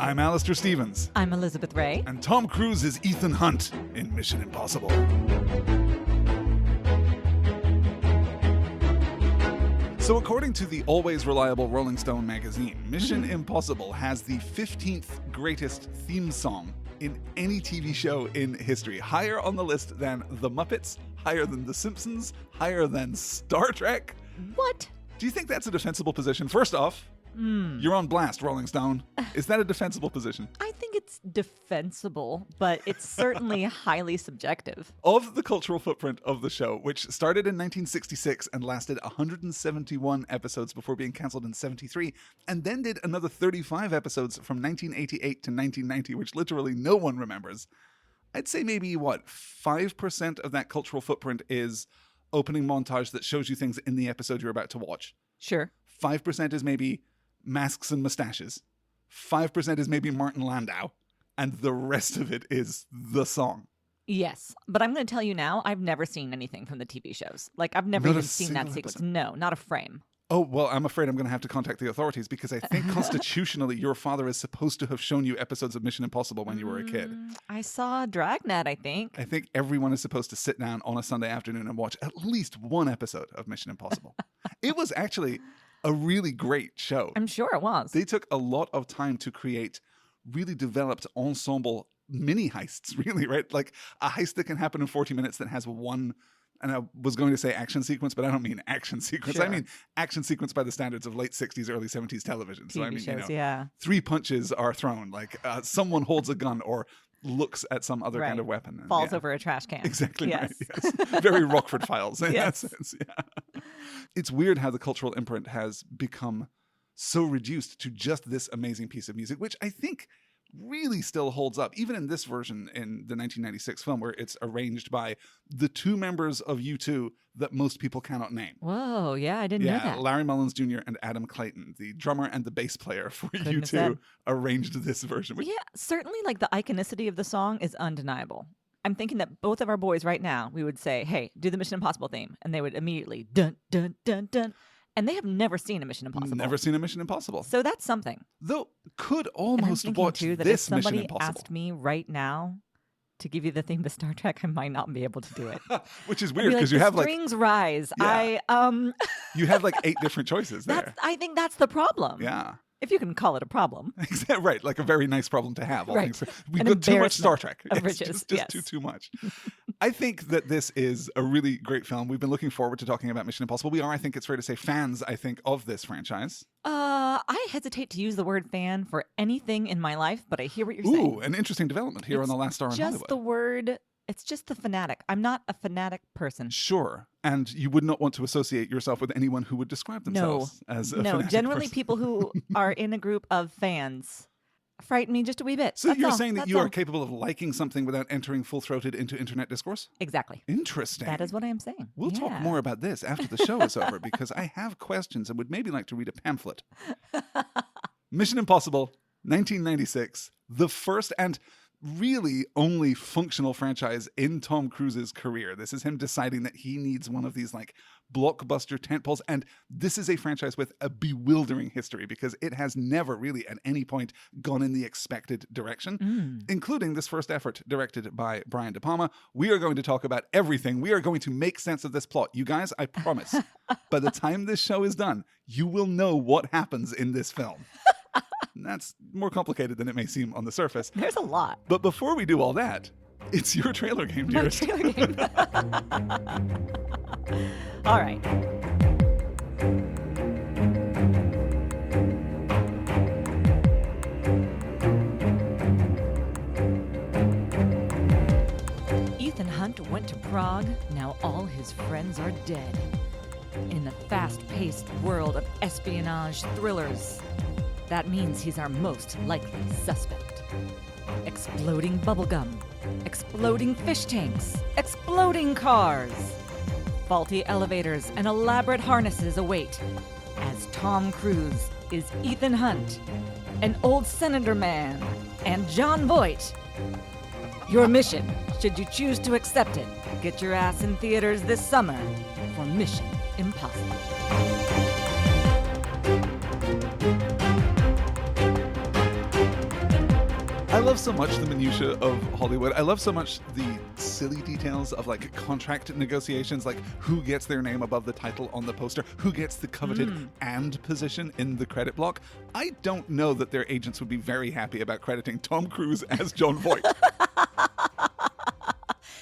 I'm Alastair Stevens. I'm Elizabeth Ray. And Tom Cruise is Ethan Hunt in Mission Impossible. So according to the always reliable Rolling Stone magazine, Mission Impossible has the 15th greatest theme song in any TV show in history. Higher on the list than The Muppets, higher than The Simpsons, higher than Star Trek. What? Do you think that's a defensible position? First off, you're on blast, Rolling Stone. Is that a defensible position? I think it's defensible, but it's certainly highly subjective. Of the cultural footprint of the show, which started in 1966 and lasted 171 episodes before being cancelled in 73, and then did another 35 episodes from 1988 to 1990, which literally no one remembers, I'd say maybe, 5% of that cultural footprint is opening montage that shows you things in the episode you're about to watch. Sure. 5% is maybe masks and mustaches. 5% is maybe Martin Landau. And the rest of it is the song. Yes. But I'm going to tell you now, I've never seen anything from the TV shows. Like, I've never even seen that sequence. No, not a frame. Oh, well, I'm afraid I'm going to have to contact the authorities because I think constitutionally your father is supposed to have shown you episodes of Mission Impossible when you were a kid. I saw Dragnet, I think. I think everyone is supposed to sit down on a Sunday afternoon and watch at least one episode of Mission Impossible. It was actually a really great show. I'm sure it was. They took a lot of time to create really developed ensemble mini heists, really, right? Like a heist that can happen in 40 minutes that has one, and I was going to say action sequence, but I don't mean action sequence. Sure. I mean action sequence by the standards of late 60s, early 70s television. So TV I mean, shows, yeah. 3 punches are thrown, like someone holds a gun or looks at some other kind of weapon. And, falls over a trash can. Exactly yes. right. Yes. Very Rockford Files in yes. that sense. Yeah. It's weird how the cultural imprint has become so reduced to just this amazing piece of music, which I think really still holds up, even in this version in the 1996 film, where it's arranged by the 2 members of U2 that most people cannot name. Whoa, yeah, I didn't know that. Larry Mullins Jr. and Adam Clayton, the drummer and the bass player for U2, arranged this version. Yeah, certainly like the iconicity of the song is undeniable. I'm thinking that both of our boys right now, we would say, hey, do the Mission Impossible theme. And they would immediately dun, dun, dun, dun. And they have never seen a Mission Impossible. Never seen a Mission Impossible. So that's something. Though, could almost watch too, that this if somebody Mission Impossible. asked me right now to give you the theme to Star Trek, I might not be able to do it. Which is weird because you have like strings rise. Yeah. You have like 8 different choices there. I think that's the problem. Yeah. If you can call it a problem. Right, like a very nice problem to have. Right. We've got too much Star Trek. Of It's riches. just too much. I think that this is a really great film. We've been looking forward to talking about Mission Impossible. We are, I think it's fair to say, fans, of this franchise. I hesitate to use the word fan for anything in my life, but I hear what you're saying. Ooh, an interesting development here on The Last Star in Hollywood. Just the word... It's just the fanatic. I'm not a fanatic person. Sure. And you would not want to associate yourself with anyone who would describe themselves as a fanatic generally person. People who are in a group of fans frighten me just a wee bit. So you're saying that you are capable of liking something without entering full-throated into internet discourse? Exactly. Interesting. That is what I am saying. We'll talk more about this after the show is over because I have questions and would maybe like to read a pamphlet. Mission Impossible, 1996, the first and really only functional franchise in Tom Cruise's career. This is him deciding that he needs one of these like blockbuster tentpoles, and this is a franchise with a bewildering history because it has never really at any point gone in the expected direction, including this first effort directed by Brian De Palma. We are going to talk about everything. We are going to make sense of this plot. You guys, I promise, by the time this show is done, you will know what happens in this film. That's more complicated than it may seem on the surface. There's a lot. But before we do all that, it's your trailer game, dearest. My trailer game. All right. Ethan Hunt went to Prague. Now all his friends are dead. In the fast-paced world of espionage thrillers, that means he's our most likely suspect. Exploding bubblegum, exploding fish tanks, exploding cars. Faulty elevators and elaborate harnesses await as Tom Cruise is Ethan Hunt, an old senator man, and John Voight. Your mission, should you choose to accept it, get your ass in theaters this summer for Mission Impossible. love so much the minutiae of Hollywood. I love so much the silly details of like contract negotiations, like who gets their name above the title on the poster, who gets the coveted and position in the credit block. I don't know that their agents would be very happy about crediting Tom Cruise as John Voight.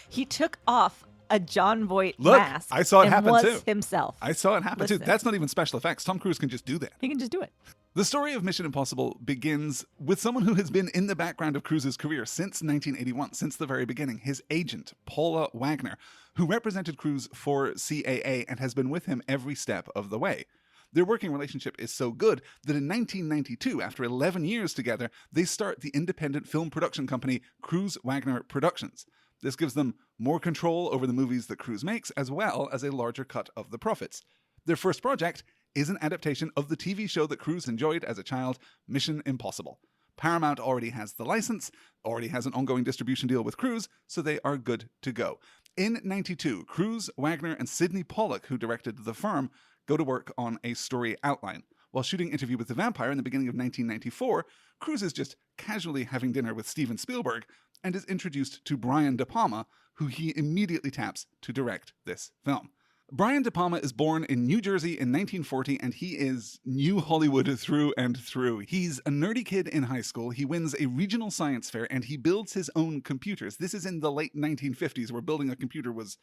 He took off a John Voight Look, mask. I saw it and happen was too. himself. I saw it happen too. Listen. That's not even special effects. Tom Cruise can just do that. He can just do it. The story of Mission Impossible begins with someone who has been in the background of Cruise's career since 1981, since the very beginning, his agent, Paula Wagner, who represented Cruise for CAA and has been with him every step of the way. Their working relationship is so good that in 1992, after 11 years together, they start the independent film production company Cruise Wagner Productions. This gives them more control over the movies that Cruise makes, as well as a larger cut of the profits. Their first project is an adaptation of the TV show that Cruise enjoyed as a child, Mission Impossible. Paramount already has the license, already has an ongoing distribution deal with Cruise, so they are good to go. In 92, Cruise, Wagner, and Sidney Pollack, who directed The Firm, go to work on a story outline. While shooting Interview with the Vampire in the beginning of 1994, Cruise is just casually having dinner with Steven Spielberg and is introduced to Brian De Palma, who he immediately taps to direct this film. Brian De Palma is born in New Jersey in 1940, and he is New Hollywood through and through. He's a nerdy kid in high school. He wins a regional science fair, and he builds his own computers. This is in the late 1950s, where building a computer was,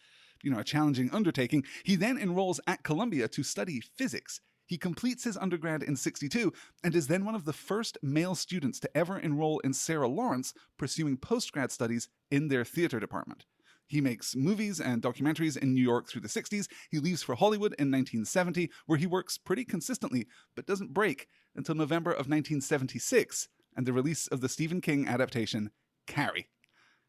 a challenging undertaking. He then enrolls at Columbia to study physics. He completes his undergrad in 1962 and is then one of the first male students to ever enroll in Sarah Lawrence, pursuing postgrad studies in their theater department. He makes movies and documentaries in New York through the 60s. He leaves for Hollywood in 1970, where he works pretty consistently, but doesn't break until November of 1976 and the release of the Stephen King adaptation, Carrie.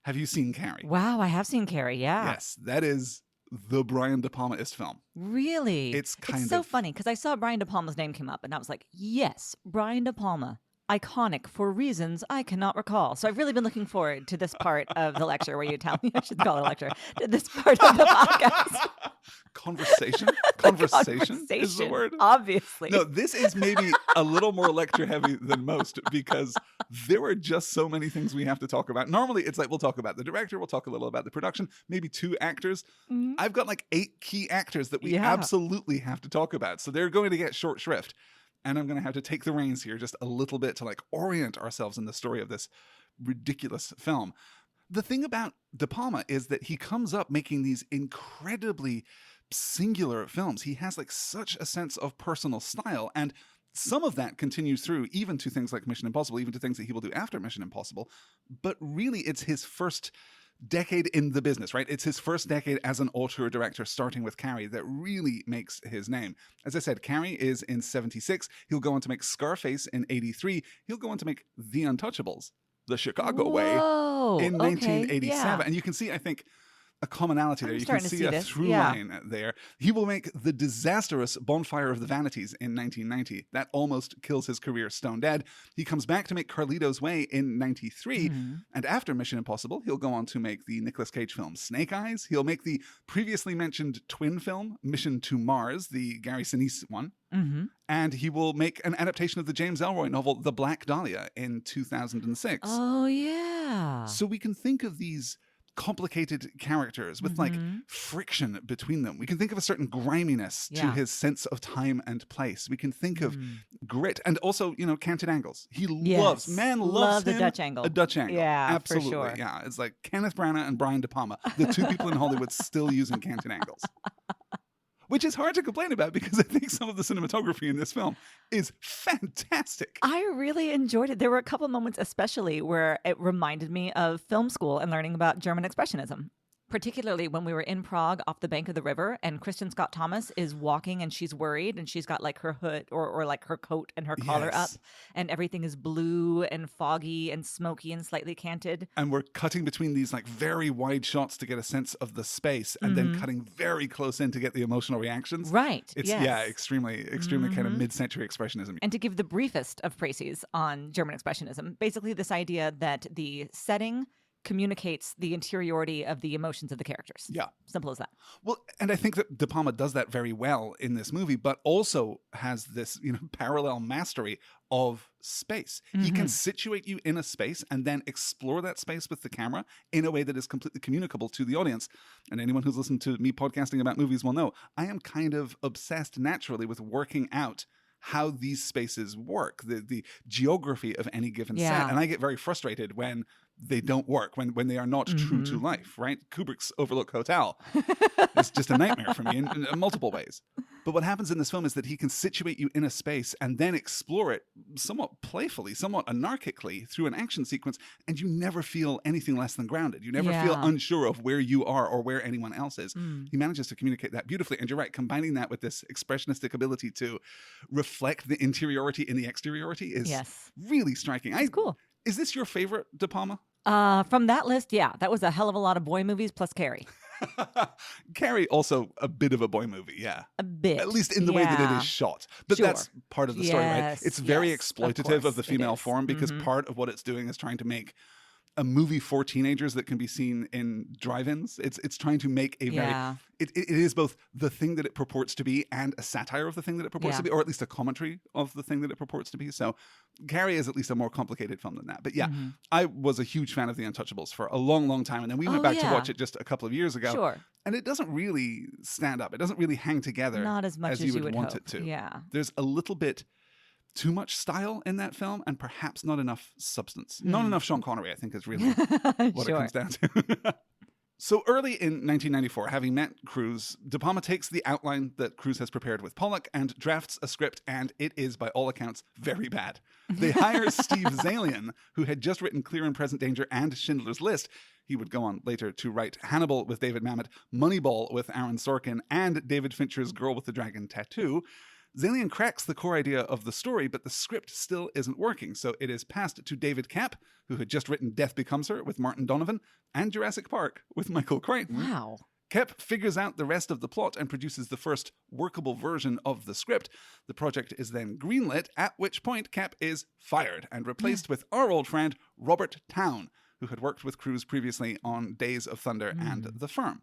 Have you seen Carrie? Wow, I have seen Carrie, yeah. Yes, that is the Brian De Palma-ist film. Really? It's so funny, because I saw Brian De Palma's name come up, and I was like, yes, Brian De Palma. Iconic for reasons I cannot recall. So I've really been looking forward to this part of the lecture where you tell me, I should call it a lecture, to this part of the podcast. Conversation is the word. Obviously. No, this is maybe a little more lecture heavy than most because there are just so many things we have to talk about. Normally it's like we'll talk about the director, we'll talk a little about the production, maybe 2 actors. Mm-hmm. I've got like 8 key actors that we absolutely have to talk about. So they're going to get short shrift. And I'm going to have to take the reins here just a little bit to like orient ourselves in the story of this ridiculous film. The thing about De Palma is that he comes up making these incredibly singular films. He has like such a sense of personal style, and some of that continues through even to things like Mission Impossible, even to things that he will do after Mission Impossible. But really, it's his first decade in the business, right? It's his first decade as an auteur director, starting with Carrie, that really makes his name. As I said, Carrie is in 76. He'll go on to make Scarface in 83. He'll go on to make The Untouchables, The Chicago Way, in 1987. Yeah. And you can see, I think, a commonality there. You can see a through Yeah. line there. He will make the disastrous Bonfire of the Vanities in 1990. That almost kills his career stone dead. He comes back to make Carlito's Way in 93. Mm-hmm. And after Mission Impossible, he'll go on to make the Nicolas Cage film Snake Eyes. He'll make the previously mentioned twin film Mission to Mars, the Gary Sinise one. Mm-hmm. And he will make an adaptation of the James Ellroy novel The Black Dahlia in 2006. Oh, yeah. So we can think of these complicated characters with like friction between them. We can think of a certain griminess to his sense of time and place. We can think of grit and also, canted angles. He loves him. A Dutch angle. A Dutch angle. Yeah, absolutely. For sure. Yeah, it's like Kenneth Branagh and Brian De Palma, the 2 people in Hollywood still using canted angles. Which is hard to complain about because I think some of the cinematography in this film is fantastic. I really enjoyed it. There were a couple moments especially where it reminded me of film school and learning about German Expressionism. Particularly when we were in Prague off the bank of the river and Kristen Scott Thomas is walking and she's worried and she's got like her hood or like her coat and her collar up and everything is blue and foggy and smoky and slightly canted. And we're cutting between these like very wide shots to get a sense of the space and then cutting very close in to get the emotional reactions. Right. It's extremely kind of mid-century expressionism. And to give the briefest of précis on German Expressionism, basically this idea that the setting communicates the interiority of the emotions of the characters. Yeah. Simple as that. Well, and I think that De Palma does that very well in this movie, but also has this, parallel mastery of space. He can situate you in a space and then explore that space with the camera in a way that is completely communicable to the audience. And anyone who's listened to me podcasting about movies will know I am kind of obsessed naturally with working out how these spaces work, the geography of any given set. And I get very frustrated when they don't work, when they are not true to life, right? Kubrick's Overlook Hotel is just a nightmare for me in multiple ways. But what happens in this film is that he can situate you in a space and then explore it somewhat playfully, somewhat anarchically through an action sequence, and you never feel anything less than grounded. You never feel unsure of where you are or where anyone else is. He manages to communicate that beautifully. And you're right, combining that with this expressionistic ability to reflect the interiority in the exteriority is really striking. It's cool. Is this your favorite De Palma? From that list, yeah. That was a hell of a lot of boy movies plus Carrie. Carrie, also a bit of a boy movie, yeah. A bit. At least in the way that it is shot. But that's part of the story, right? It's very exploitative of the female form because part of what it's doing is trying to make a movie for teenagers that can be seen in drive-ins. It's trying to make a very... It is both the thing that it purports to be and a satire of the thing that it purports to be, or at least a commentary of the thing that it purports to be. So Carrie is at least a more complicated film than that. But I was a huge fan of The Untouchables for a long, long time. And then we went back to watch it just a couple of years ago. Sure. And it doesn't really stand up. It doesn't really hang together not as much as you would want hope. it to. Yeah. There's a little bit too much style in that film and perhaps not enough substance. Not enough Sean Connery, I think, is really what it comes down to. So early in 1994, having met Cruise, De Palma takes the outline that Cruise has prepared with Pollock and drafts a script, and it is, by all accounts, very bad. They hire Steve Zaillian, who had just written Clear and Present Danger and Schindler's List. He would go on later to write Hannibal with David Mamet, Moneyball with Aaron Sorkin, and David Fincher's Girl with the Dragon Tattoo. Zaillian cracks the core idea of the story, but the script still isn't working, so it is passed to David Kapp, who had just written Death Becomes Her with Martin Donovan, and Jurassic Park with Michael Crichton. Wow. Kapp figures out the rest of the plot and produces the first workable version of the script. The project is then greenlit, at which point Kapp is fired and replaced with our old friend Robert Towne, who had worked with Cruise previously on Days of Thunder and The Firm.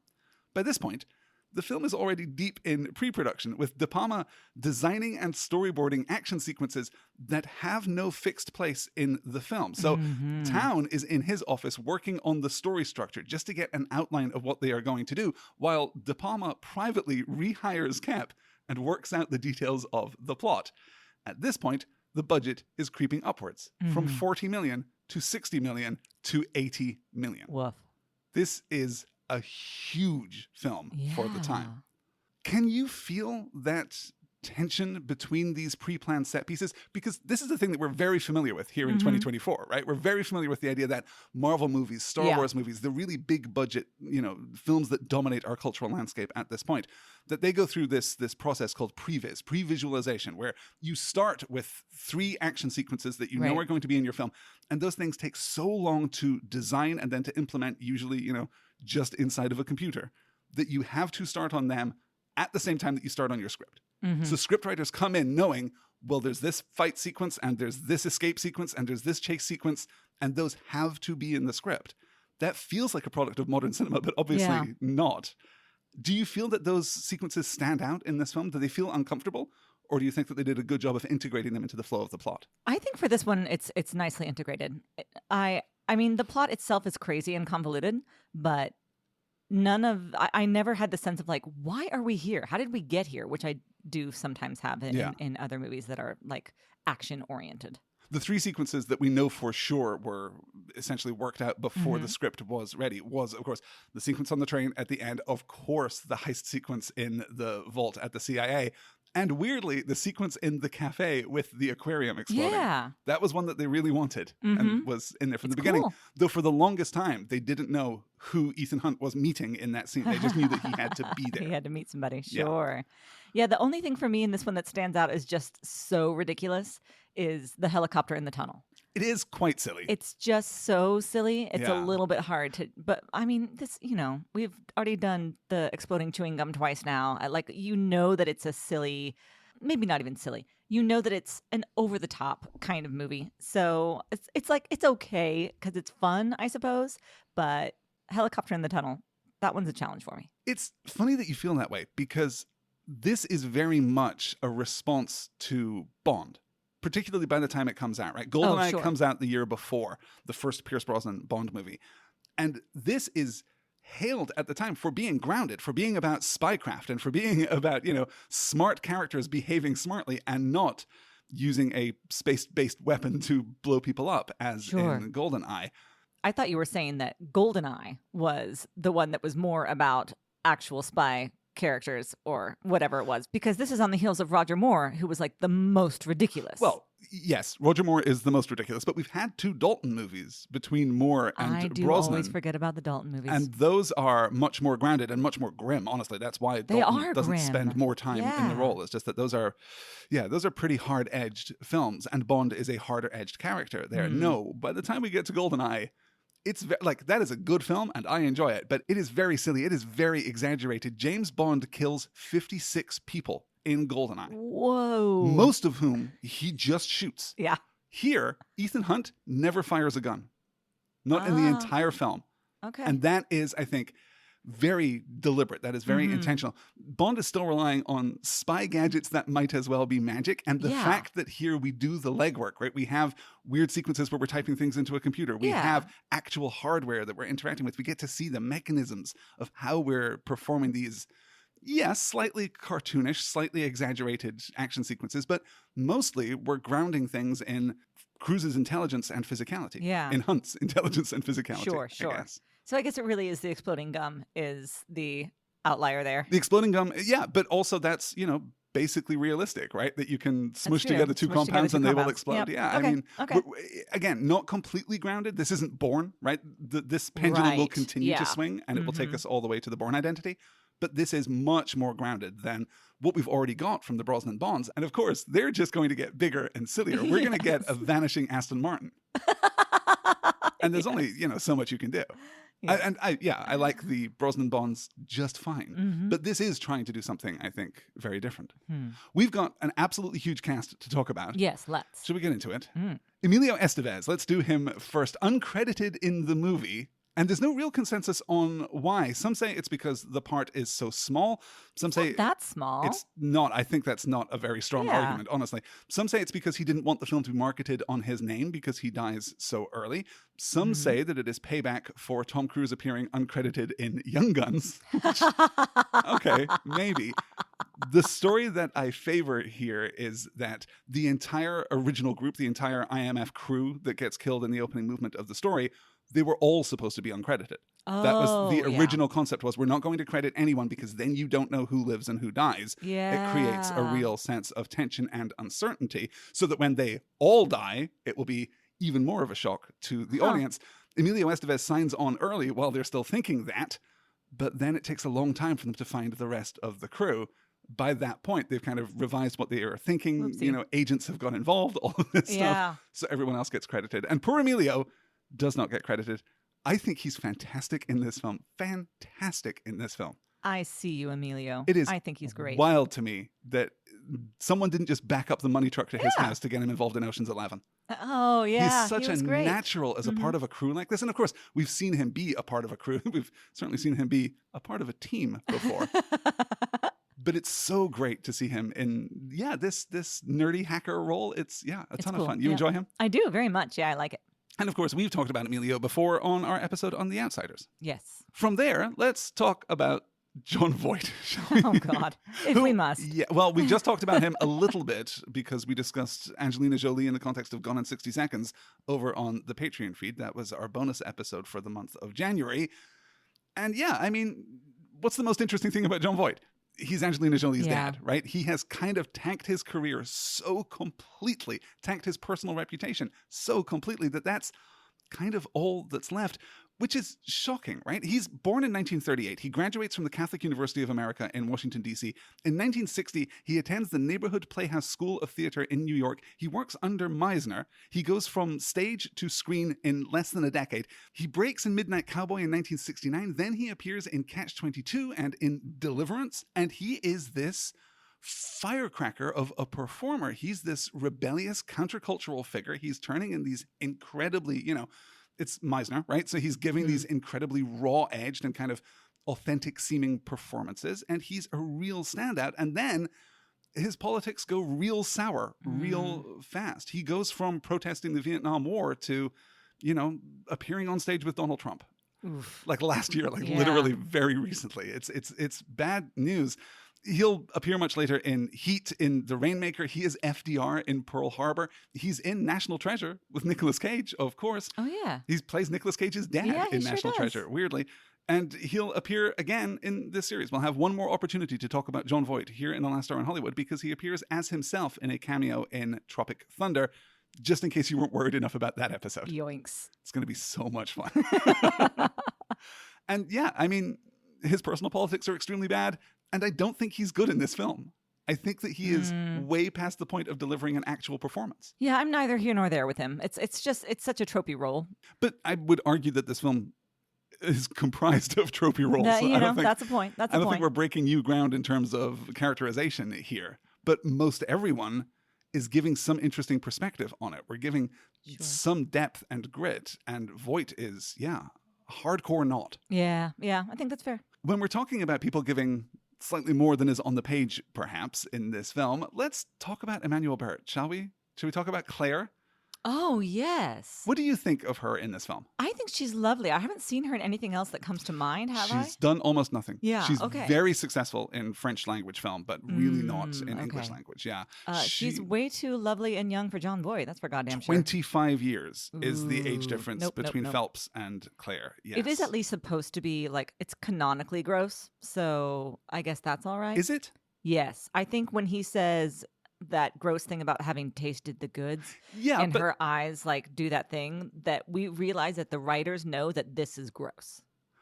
By this point, the film is already deep in pre-production, with De Palma designing and storyboarding action sequences that have no fixed place in the film. So Towne is in his office working on the story structure just to get an outline of what they are going to do, while De Palma privately rehires Kapp and works out the details of the plot. At this point, the budget is creeping upwards from 40 million to 60 million to 80 million. Woof. This is a huge film for the time. Can you feel that tension between these pre-planned set pieces? Because this is the thing that we're very familiar with here in 2024, right? We're very familiar with the idea that Marvel movies, Star Wars movies, the really big budget, films that dominate our cultural landscape at this point, that they go through this process called pre-visualization, where you start with 3 action sequences that you know are going to be in your film. And those things take so long to design and then to implement, usually, just inside of a computer, that you have to start on them at the same time that you start on your script. So scriptwriters come in knowing, well, there's this fight sequence and there's this escape sequence and there's this chase sequence, and those have to be in the script. That feels like a product of modern cinema, but obviously not. Do you feel that those sequences stand out in this film? Do they feel uncomfortable? Or do you think that they did a good job of integrating them into the flow of the plot? I think for this one, it's nicely integrated. I mean, the plot itself is crazy and convoluted, but I never had the sense of like, why are we here? How did we get here? Which I do sometimes have in other movies that are like action oriented. The 3 sequences that we know for sure were essentially worked out before the script was ready was, of course, the sequence on the train at the end, of course, the heist sequence in the vault at the CIA, and weirdly, the sequence in the cafe with the aquarium exploding. Yeah. That was one that they really wanted and was in there from the beginning. Cool. Though for the longest time, they didn't know who Ethan Hunt was meeting in that scene. They just knew that he had to be there. He had to meet somebody, sure. Yeah, the only thing for me in this one that stands out is just so ridiculous is the helicopter in the tunnel. It is quite silly. It's just so silly. It's a little bit hard to, but I mean, this, we've already done the exploding chewing gum twice now. That it's a silly maybe not even silly. You know that it's an over-the-top kind of movie. So it's like, it's okay because it's fun, I suppose. But Helicopter in the Tunnel, that one's a challenge for me. It's funny that you feel that way because this is very much a response to Bond, particularly by the time it comes out, right? GoldenEye sure. comes out the year before the first Pierce Brosnan Bond movie. And this is hailed at the time for being grounded, for being about spycraft, and for being about, smart characters behaving smartly and not using a space-based weapon to blow people up, as in GoldenEye. I thought you were saying that GoldenEye was the one that was more about actual spy characters or whatever it was, because this is on the heels of Roger Moore, who was like the most ridiculous. Well, yes, Roger Moore is the most ridiculous, but we've had 2 Dalton movies between Moore and I do Brosnan. always forget about the Dalton movies. And those are much more grounded and much more grim, honestly. That's why Dalton doesn't spend more time in the role. It's just that those are pretty hard-edged films, and Bond is a harder-edged character there. No, by the time we get to GoldenEye, it's like, that is a good film and I enjoy it, but it is very silly. It is very exaggerated. James Bond kills 56 people in GoldenEye. Whoa. Most of whom he just shoots. Yeah. Here, Ethan Hunt never fires a gun. Not in the entire film. Okay. And that is, I think, very deliberate. That is very intentional. Bond is still relying on spy gadgets that might as well be magic. And the fact that here we do the legwork, right? We have weird sequences where we're typing things into a computer. We have actual hardware that we're interacting with. We get to see the mechanisms of how we're performing these, slightly cartoonish, slightly exaggerated action sequences, but mostly we're grounding things in Cruise's intelligence and physicality. Yeah. In Hunt's intelligence and physicality. Sure. I guess. So I guess it really is the exploding gum is the outlier there. The exploding gum, but also that's, basically realistic, right? That you can smush together two compounds and they will explode. Yep. Yeah, okay. I mean, again, not completely grounded. This isn't Bourne, right? This pendulum will continue to swing and it will take us all the way to the Bourne identity. But this is much more grounded than what we've already got from the Brosnan Bonds. And of course, they're just going to get bigger and sillier. We're going to get a vanishing Aston Martin. And there's only, so much you can do. Yeah. I like the Brosnan Bonds just fine. But this is trying to do something, I think, very different. We've got an absolutely huge cast to talk about. Yes, let's. Should we get into it? Emilio Estevez, let's do him first. Uncredited in the movie. And there's no real consensus on why. Some say it's because the part is so small. Some say that's small. It's not. I think that's not a very strong argument, honestly. Some say it's because he didn't want the film to be marketed on his name because he dies so early. Some say that it is payback for Tom Cruise appearing uncredited in Young Guns. Okay, maybe. The story that I favor here is that the entire original group, the entire IMF crew that gets killed in the opening movement of the story, they were all supposed to be uncredited. That was the original concept, was we're not going to credit anyone because then you don't know who lives and who dies. Yeah. It creates a real sense of tension and uncertainty so that when they all die, it will be even more of a shock to the audience. Emilio Estevez signs on early while they're still thinking that, but then it takes a long time for them to find the rest of the crew. By that point, they've kind of revised what they are thinking. Whoopsie. Agents have got involved, all of this stuff. So everyone else gets credited. And poor Emilio does not get credited. I think he's fantastic in this film. Fantastic in this film. I see you, Emilio. It is I think he's great. Wild to me that someone didn't just back up the money truck to his house to get him involved in Ocean's 11. Oh, yeah. He's such a natural as a part of a crew like this. And of course, we've seen him be a part of a crew. We've certainly seen him be a part of a team before. But it's so great to see him in, this nerdy hacker role. It's a ton of fun. You enjoy him? I do very much. Yeah, I like it. And of course, we've talked about Emilio before on our episode on The Outsiders. Yes. From there, let's talk about John Voight, shall we? Oh, God. If we must. Yeah, well, we just talked about him a little bit because we discussed Angelina Jolie in the context of Gone in 60 Seconds over on the Patreon feed. That was our bonus episode for the month of January. And what's the most interesting thing about John Voight? He's Angelina Jolie's dad, right? He has kind of tanked his career so completely, tanked his personal reputation so completely that that's kind of all that's left, which is shocking, right? He's born in 1938. He graduates from the Catholic University of America in Washington, D.C. In 1960, he attends the Neighborhood Playhouse School of Theater in New York. He works under Meisner. He goes from stage to screen in less than a decade. He breaks in Midnight Cowboy in 1969. Then he appears in Catch-22 and in Deliverance. And he is this firecracker of a performer. He's this rebellious countercultural figure. He's turning in these incredibly, it's Meisner, right? So he's giving these incredibly raw-edged and kind of authentic-seeming performances, and he's a real standout. And then his politics go real sour, real fast. He goes from protesting the Vietnam War to, appearing on stage with Donald Trump. Oof. Like last year, literally very recently. It's bad news. He'll appear much later in Heat, in The Rainmaker. He is FDR in Pearl Harbor. He's in National Treasure with Nicolas Cage, of course. Oh, yeah. He plays Nicolas Cage's dad in National Treasure, weirdly. And he'll appear again in this series. We'll have one more opportunity to talk about Jon Voight here in Alastair in Hollywood, because he appears as himself in a cameo in Tropic Thunder, just in case you weren't worried enough about that episode. Yoinks. It's going to be so much fun. And yeah, I mean, his personal politics are extremely bad, and I don't think he's good in this film. I think that he is way past the point of delivering an actual performance. Yeah, I'm neither here nor there with him. It's such a tropey role. But I would argue that this film is comprised of tropey roles. That's a point. I don't think we're breaking new ground in terms of characterization here. But most everyone is giving some interesting perspective on it. We're giving some depth and grit, and Voight is, hardcore not. Yeah, I think that's fair. When we're talking about people giving slightly more than is on the page, perhaps, in this film, let's talk about Emmanuel Barrett, shall we? Should we talk about Claire? Oh, yes. What do you think of her in this film? I think she's lovely. I haven't seen her in anything else that comes to mind, have I? She's done almost nothing. Yeah, She's okay. very successful in French language film, but really not in English language. Yeah. She's way too lovely and young for Jon Voight. That's for goddamn sure. 25 years is the age difference between nope. Phelps and Claire. Yes. It is at least supposed to be, it's canonically gross, so I guess that's all right. Is it? Yes. I think when he says that gross thing about having tasted the goods, and her eyes do that thing, that we realize that the writers know that this is gross.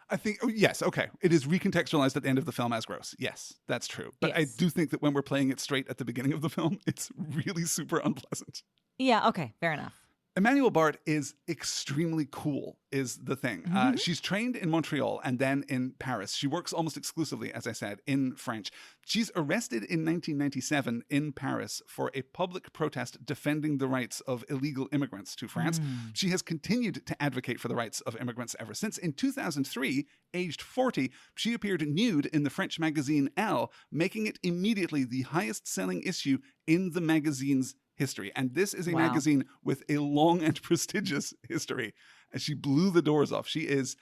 I think, yes, okay. It is recontextualized at the end of the film as gross. Yes, that's true. But yes. I do think that when we're playing it straight at the beginning of the film, it's really super unpleasant. Yeah, okay, fair enough. Emmanuel Barrett is extremely cool, is the thing. She's trained in Montreal and then in Paris. She works almost exclusively, as I said, in French. She's arrested in 1997 in Paris for a public protest defending the rights of illegal immigrants to France. She has continued to advocate for the rights of immigrants ever since. In 2003, aged 40, she appeared nude in the French magazine Elle, making it immediately the highest-selling issue in the magazine's history. And this is a magazine with a long and prestigious history. And she blew the doors off. She is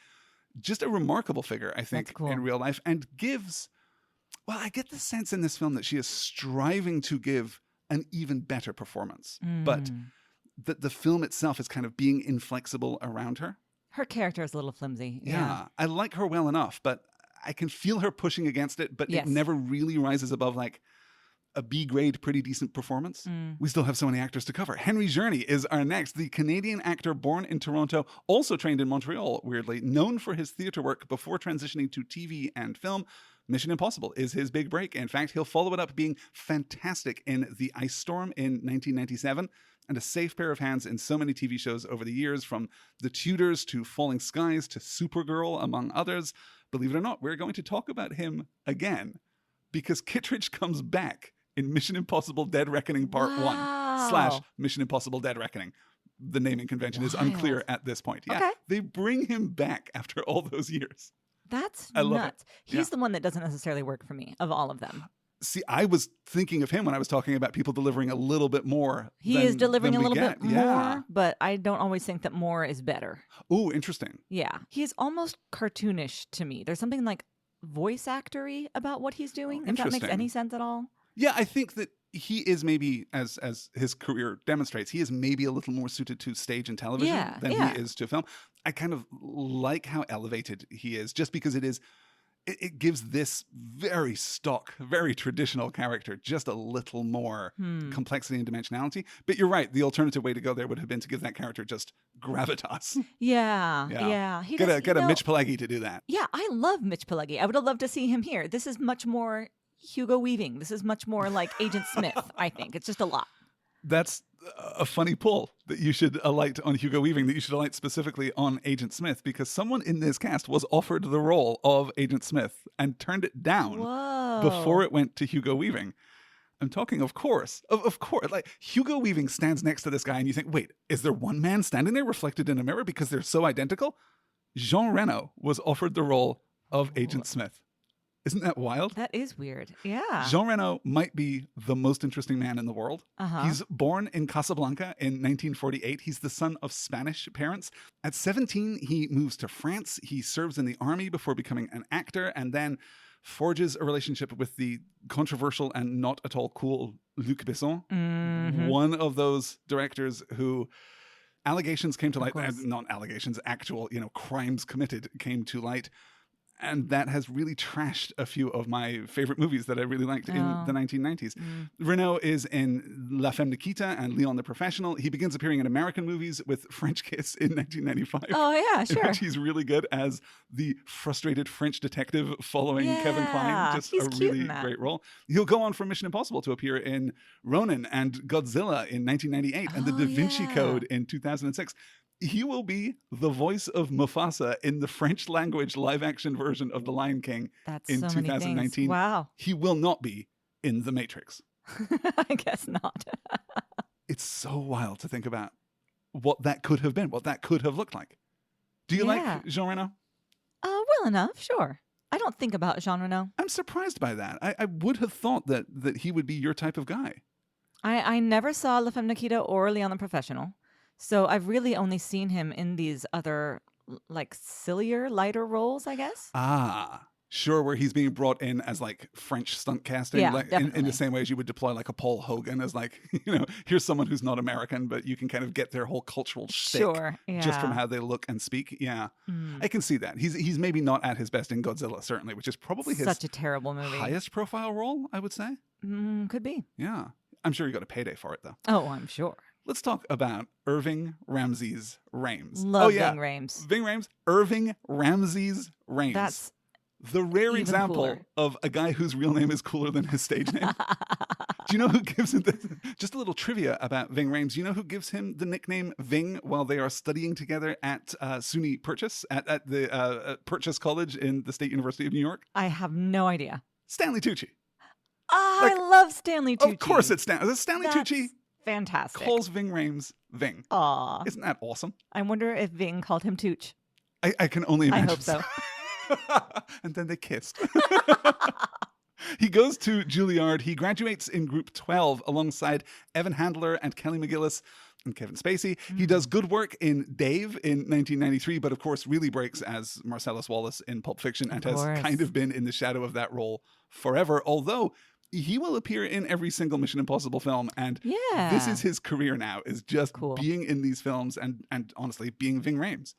just a remarkable figure, I think, in real life, and gives, I get the sense in this film that she is striving to give an even better performance. But that the film itself is kind of being inflexible around her. Her character is a little flimsy. Yeah. I like her well enough, but I can feel her pushing against it, but it never really rises above a B-grade, pretty decent performance. We still have so many actors to cover. Henry Czerny is our next. The Canadian actor born in Toronto, also trained in Montreal, weirdly, known for his theatre work before transitioning to TV and film. Mission Impossible is his big break. In fact, he'll follow it up being fantastic in The Ice Storm in 1997, and a safe pair of hands in so many TV shows over the years, from The Tudors to Falling Skies to Supergirl, among others. Believe it or not, we're going to talk about him again, because Kittredge comes back in Mission Impossible Dead Reckoning Part 1 / Mission Impossible Dead Reckoning. The naming convention is unclear at this point. Yeah, they bring him back after all those years. That's nuts. He's the one that doesn't necessarily work for me of all of them. See, I was thinking of him when I was talking about people delivering a little bit more. He is delivering a little bit more, but I don't always think that more is better. Oh, interesting. Yeah. He's almost cartoonish to me. There's something voice actor-y about what he's doing, if that makes any sense at all. Yeah, I think that he is maybe, as his career demonstrates, he is maybe a little more suited to stage and television than he is to film. I kind of like how elevated he is, just because it gives this very stock, very traditional character just a little more complexity and dimensionality. But you're right, the alternative way to go there would have been to give that character just gravitas. Yeah. Get a Mitch Pileggi to do that. Yeah, I love Mitch Pileggi. I would have loved to see him here. This is much more Hugo Weaving. This is much more like Agent Smith, I think. It's just a lot. That's a funny pull that you should alight on Hugo Weaving, that you should alight specifically on Agent Smith, because someone in this cast was offered the role of Agent Smith and turned it down before it went to Hugo Weaving. I'm talking, of course. Of course. Like, Hugo Weaving stands next to this guy and you think, wait, is there one man standing there reflected in a mirror because they're so identical? Jean Reno was offered the role of Agent Smith. Isn't that wild? That is weird. Yeah. Jean Reno might be the most interesting man in the world. He's born in Casablanca in 1948. He's the son of Spanish parents. At 17, he moves to France. He serves in the army before becoming an actor and then forges a relationship with the controversial and not at all cool Luc Besson, one of those directors who allegations came to light, not allegations, actual, crimes committed came to light. And that has really trashed a few of my favorite movies that I really liked in the 1990s. Renault is in La Femme Nikita and Leon the Professional. He begins appearing in American movies with French Kiss in 1995. Oh, yeah, sure. In which he's really good as the frustrated French detective following Kevin Kline. Just a really great role. He'll go on from Mission Impossible to appear in Ronin and Godzilla in 1998 and The Da Vinci Code in 2006. He will be the voice of Mufasa in the French language live action version of The Lion King in 2019. Wow. He will not be in The Matrix. I guess not. It's so wild to think about what that could have been, what that could have looked like. Do you like Jean Reno? Well enough, sure. I don't think about Jean Reno. I'm surprised by that. I would have thought that he would be your type of guy. I never saw La Femme Nikita or Leon the Professional. So I've really only seen him in these other, like, sillier, lighter roles, I guess. Sure, where he's being brought in as, like, French stunt casting. Yeah, like, in the same way as you would deploy, like, a Paul Hogan as, like, here's someone who's not American, but you can kind of get their whole cultural shtick just from how they look and speak. Yeah, I can see that. He's maybe not at his best in Godzilla, certainly, which is probably his such a terrible movie. Highest profile role, I would say. Could be. Yeah. I'm sure you got a payday for it, though. Oh, I'm sure. Let's talk about Irving Ramses Rames. Love Ving Rhames. Ving Rhames. Irving Ramses Rames. That's the rare example cooler. of a guy whose real name is cooler than his stage name. Do you know who gives him just a little trivia about Ving Rhames? Do you know who gives him the nickname Ving while they are studying together at SUNY Purchase, at the Purchase College in the State University of New York? I have no idea. Stanley Tucci. I love Stanley Tucci. Of course it's Stanley Tucci. Fantastic. Calls Ving Rhames Ving. Aw. Isn't that awesome? I wonder if Ving called him Tooch. I can only imagine. I hope so. And then they kissed. He goes to Juilliard. He graduates in Group 12 alongside Evan Handler and Kelly McGillis and Kevin Spacey. He does good work in Dave in 1993, but of course really breaks as Marcellus Wallace in Pulp Fiction and has kind of been in the shadow of that role forever, although he will appear in every single Mission Impossible film, and this is his career now, is just being in these films and honestly being Ving Rhames.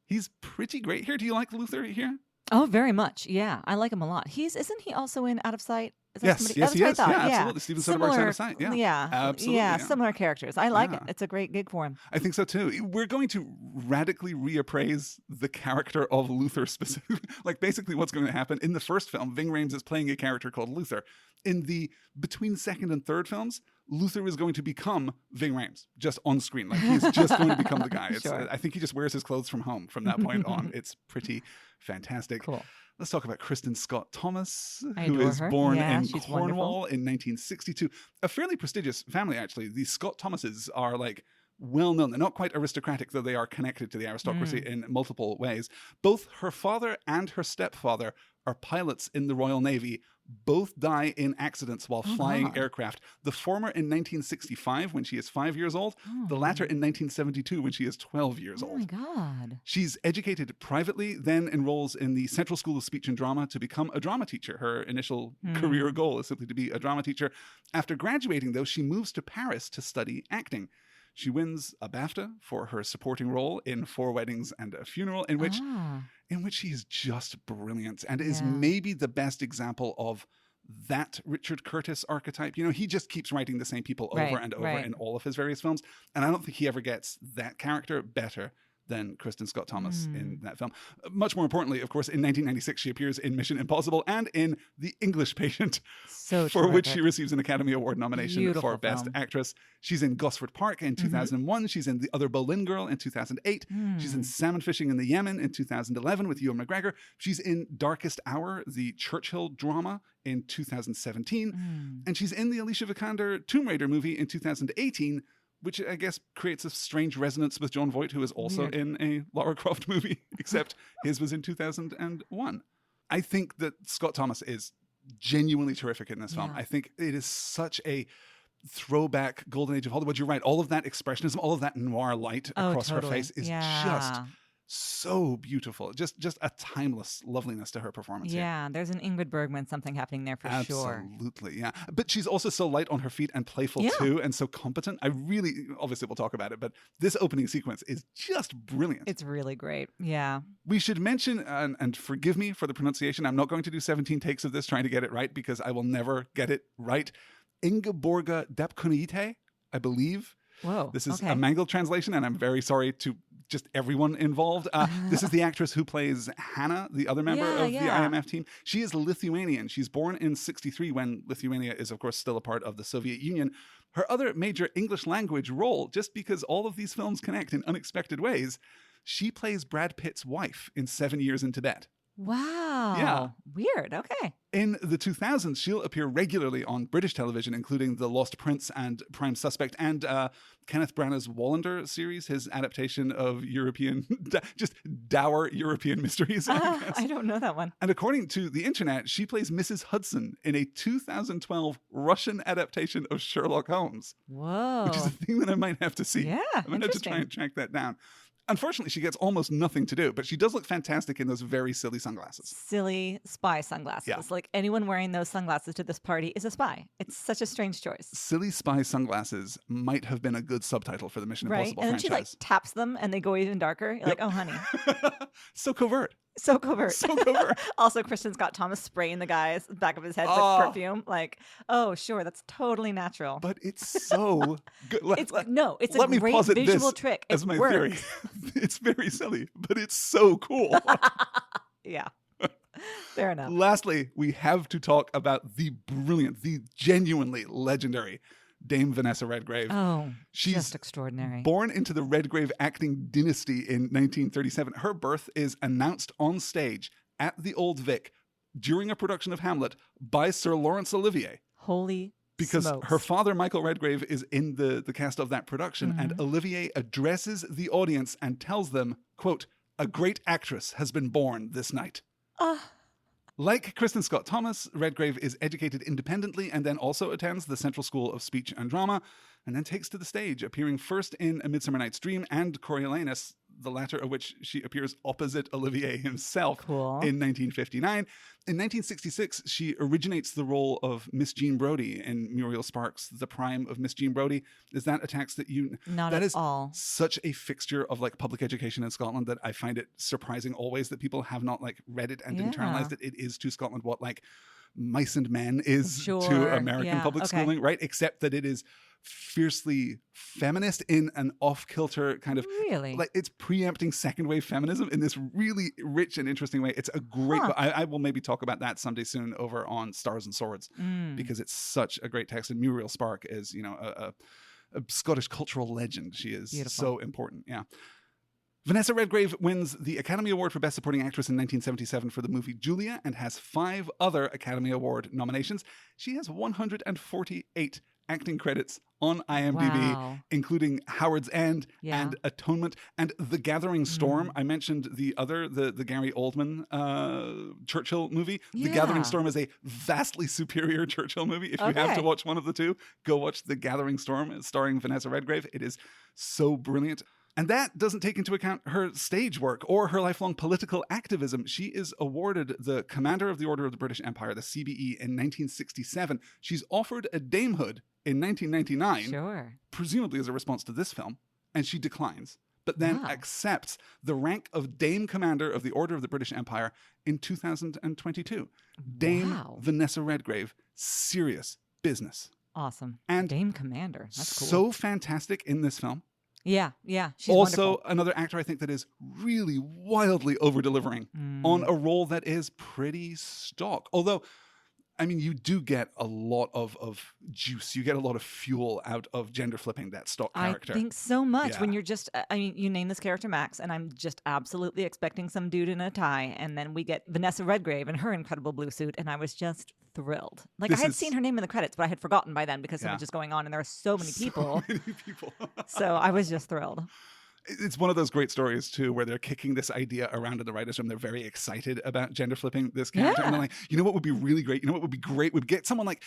He's pretty great here. Do you like Luther here? Oh, very much. Yeah, I like him a lot. Isn't he also in Out of Sight? Is that Yes, somebody? yes, he is. Yeah, absolutely. Steven Soderbergh's Out of Sight. Yeah, absolutely. Yeah, similar characters. I like it. It's a great gig for him. I think so too. We're going to radically reappraise the character of Luther specifically. Like basically what's going to happen in the first film, Ving Rhames is playing a character called Luther. In the between second and third films, Luther is going to become Ving Rhames just on screen. Like he's just going to become the guy. I think he just wears his clothes from home from that point on. It's pretty fantastic. Cool. Let's talk about Kristen Scott Thomas, who is born in Cornwall in 1962. A fairly prestigious family, actually. The Scott Thomases are like well known. They're not quite aristocratic, though they are connected to the aristocracy in multiple ways. Both her father and her stepfather are pilots in the Royal Navy. Both die in accidents while flying aircraft. The former in 1965 when she is 5 years old. The latter in 1972 when she is 12 years old. Oh my God. She's educated privately, then enrolls in the Central School of Speech and Drama to become a drama teacher. Her initial career goal is simply to be a drama teacher. After graduating, though, she moves to Paris to study acting. She wins a BAFTA for her supporting role in 4 Weddings and a Funeral, in which she is just brilliant and is maybe the best example of that Richard Curtis archetype. You know, he just keeps writing the same people over and over in all of his various films, and I don't think he ever gets that character better than Kristen Scott Thomas in that film. Much more importantly, of course, in 1996, she appears in Mission Impossible and in The English Patient, for which she receives an Academy Award nomination for Best Actress. She's in Gosford Park in 2001. She's in The Other Berlin Girl in 2008. She's in Salmon Fishing in the Yemen in 2011 with Ewan McGregor. She's in Darkest Hour, the Churchill drama, in 2017. And she's in the Alicia Vikander Tomb Raider movie in 2018, which I guess creates a strange resonance with Jon Voight, who is also in a Lara Croft movie, except his was in 2001. I think that Scott Thomas is genuinely terrific in this film. I think it is such a throwback golden age of Hollywood. You're right. All of that expressionism, all of that noir light across her face is just so beautiful. Just a timeless loveliness to her performance. Yeah, there's an Ingrid Bergman something happening there for sure. Absolutely, yeah. But she's also so light on her feet and playful too, and so competent. I really, obviously we'll talk about it, but this opening sequence is just brilliant. It's really great, yeah. We should mention, and forgive me for the pronunciation, I'm not going to do 17 takes of this trying to get it right because I will never get it right. Ingeborga Dapkuniite, I believe. Whoa. This is a mangled translation, and I'm very sorry to just everyone involved. This is the actress who plays Hannah, the other member of the IMF team. She is Lithuanian. She's born in 1963 when Lithuania is, of course, still a part of the Soviet Union. Her other major English language role, just because all of these films connect in unexpected ways, she plays Brad Pitt's wife in 7 Years in Tibet. Wow. Yeah. Weird. Okay. In the 2000s, she'll appear regularly on British television, including The Lost Prince and Prime Suspect, and Kenneth Branagh's Wallander series, his adaptation of European, just dour European mysteries. I don't know that one. And according to the internet, she plays Mrs. Hudson in a 2012 Russian adaptation of Sherlock Holmes. Whoa. Which is a thing that I might have to see. Yeah, I might have to try and track that down. Unfortunately, she gets almost nothing to do, but she does look fantastic in those very silly sunglasses. Silly spy sunglasses. Yeah. Like anyone wearing those sunglasses to this party is a spy. It's such a strange choice. Silly spy sunglasses might have been a good subtitle for the Mission Impossible and then franchise. she taps them and they go even darker. You're like, oh, honey. So covert. So covert. So covert. Also, Kristen Scott Thomas spraying the guy's back of his head with perfume. Like, oh, sure, that's totally natural. But it's so good. It's a let me great posit visual this trick. as my works. theory. It's very silly, but it's so cool. Yeah. Fair enough. Lastly, we have to talk about the brilliant, the genuinely legendary Dame Vanessa Redgrave. Oh, she's just extraordinary. Born into the Redgrave acting dynasty in 1937. Her birth is announced on stage at the Old Vic during a production of Hamlet by Sir Laurence Olivier. Holy because smokes. her father, Michael Redgrave, is in the cast of that production, and Olivier addresses the audience and tells them, quote, "A great actress has been born this night." Like Kristen Scott Thomas, Redgrave is educated independently and then also attends the Central School of Speech and Drama, and then takes to the stage, appearing first in A Midsummer Night's Dream and Coriolanus, the latter of which she appears opposite Olivier himself in 1959. In 1966, she originates the role of Miss Jean Brodie in Muriel Sparks' The Prime of Miss Jean Brodie. Is that a text that you... Not that at is all. Such a fixture of like public education in Scotland that I find it surprising always that people have not like read it and internalized it. It is to Scotland what like Mice and Men is to American public schooling, right? Except that it is fiercely feminist in an off-kilter kind of like it's preempting second wave feminism in this really rich and interesting way. It's a great I will maybe talk about that someday soon over on Stars and Swords because it's such a great text. And Muriel Spark is, you know, a Scottish cultural legend. She is so important. Yeah. Vanessa Redgrave wins the Academy Award for Best Supporting Actress in 1977 for the movie Julia and has 5 other Academy Award nominations. She has 148 acting credits on IMDb, including Howard's End and Atonement and The Gathering Storm. I mentioned the Gary Oldman Churchill movie. The Gathering Storm is a vastly superior Churchill movie. If you have to watch one of the two, go watch The Gathering Storm starring Vanessa Redgrave. It is so brilliant. And that doesn't take into account her stage work or her lifelong political activism. She is awarded the Commander of the Order of the British Empire, the CBE, in 1967. She's offered a damehood in 1999, presumably as a response to this film, and she declines, but then accepts the rank of Dame Commander of the Order of the British Empire in 2022. Dame Vanessa Redgrave, serious business. Awesome. And Dame Commander. That's cool. So fantastic in this film. Yeah, she's also, wonderful. another actor I think that is really wildly over-delivering on a role that is pretty stock. Although, I mean, you do get a lot of juice. You get a lot of fuel out of gender flipping that stock character. I think so much. Yeah. When you're just, I mean, you name this character Max, and I'm just absolutely expecting some dude in a tie. And then we get Vanessa Redgrave in her incredible blue suit, and I was just thrilled. Like, I had seen her name in the credits, but I had forgotten by then because so much is going on, and there are so many people. So I was just thrilled. It's one of those great stories, too, where they're kicking this idea around in the writers' room. They're very excited about gender flipping this character. And they're like, you know what would be really great? You know what would be great? Would get someone like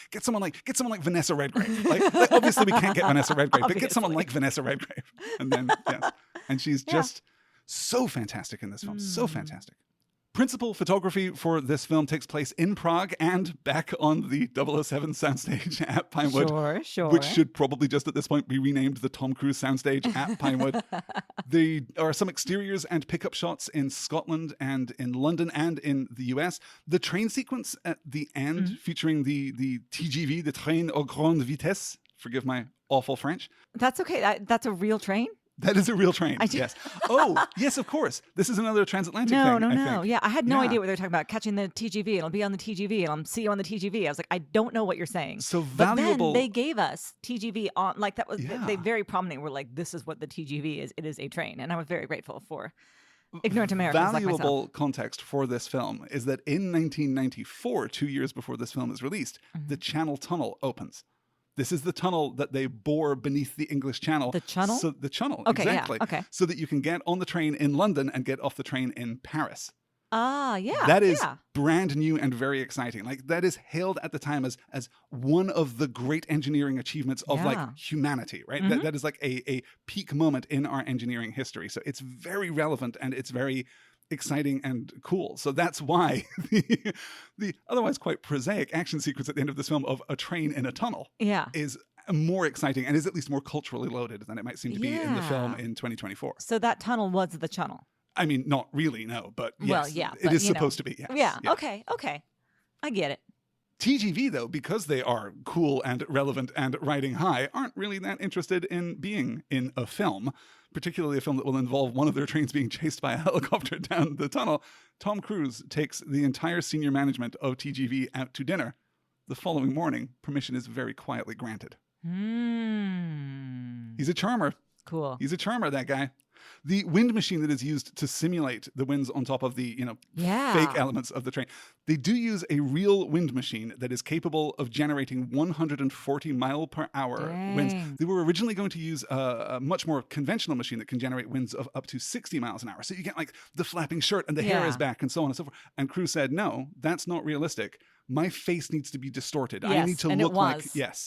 Vanessa Redgrave. Like obviously we can't get Vanessa Redgrave, but get someone like Vanessa Redgrave. And then, yes. And she's just so fantastic in this film. So fantastic. Principal photography for this film takes place in Prague and back on the 007 soundstage at Pinewood. Sure. Which should probably just at this point be renamed the Tom Cruise soundstage at Pinewood. There are some exteriors and pickup shots in Scotland and in London and in the US. The train sequence at the end featuring the TGV, the train à grande vitesse. Forgive my awful French. That's okay. That's a real train? That is a real train, yes. Oh, yes, of course. This is another transatlantic thing, I think. Yeah, I had no idea what they were talking about. Catching the TGV, it'll be on the TGV, and I'll see you on the TGV. I was like, I don't know what you're saying. So valuable. But then they gave us TGV on, like that was, they very prominently were like, this is what the TGV is. It is a train. And I was very grateful for ignorant Americans like myself. Valuable context for this film is that in 1994, 2 years before this film is released, the Channel Tunnel opens. This is the tunnel that they bore beneath the English Channel. The Channel? So the Channel, okay, exactly. Yeah, okay. So that you can get on the train in London and get off the train in Paris. Ah, yeah. That is brand new and very exciting. Like, that is hailed at the time as one of the great engineering achievements of like humanity, right? That is like a peak moment in our engineering history. So it's very relevant and it's very exciting and cool. So that's why the otherwise quite prosaic action sequence at the end of this film of a train in a tunnel is more exciting and is at least more culturally loaded than it might seem to be in the film in 2024. So that tunnel was the channel. I mean, not really, no, but yes, it is supposed to be. Yes. Yeah, okay. I get it. TGV, though, because they are cool and relevant and riding high, aren't really that interested in being in a film, particularly a film that will involve one of their trains being chased by a helicopter down the tunnel. Tom Cruise takes the entire senior management of TGV out to dinner. The following morning, permission is very quietly granted. He's a charmer. Cool. He's a charmer, that guy. The wind machine that is used to simulate the winds on top of the, fake elements of the train. They do use a real wind machine that is capable of generating 140 mile per hour winds. They were originally going to use a much more conventional machine that can generate winds of up to 60 miles an hour. So you get like the flapping shirt and the hair is back and so on and so forth. And Crowe said, no, that's not realistic. My face needs to be distorted. Yes, I need to look like,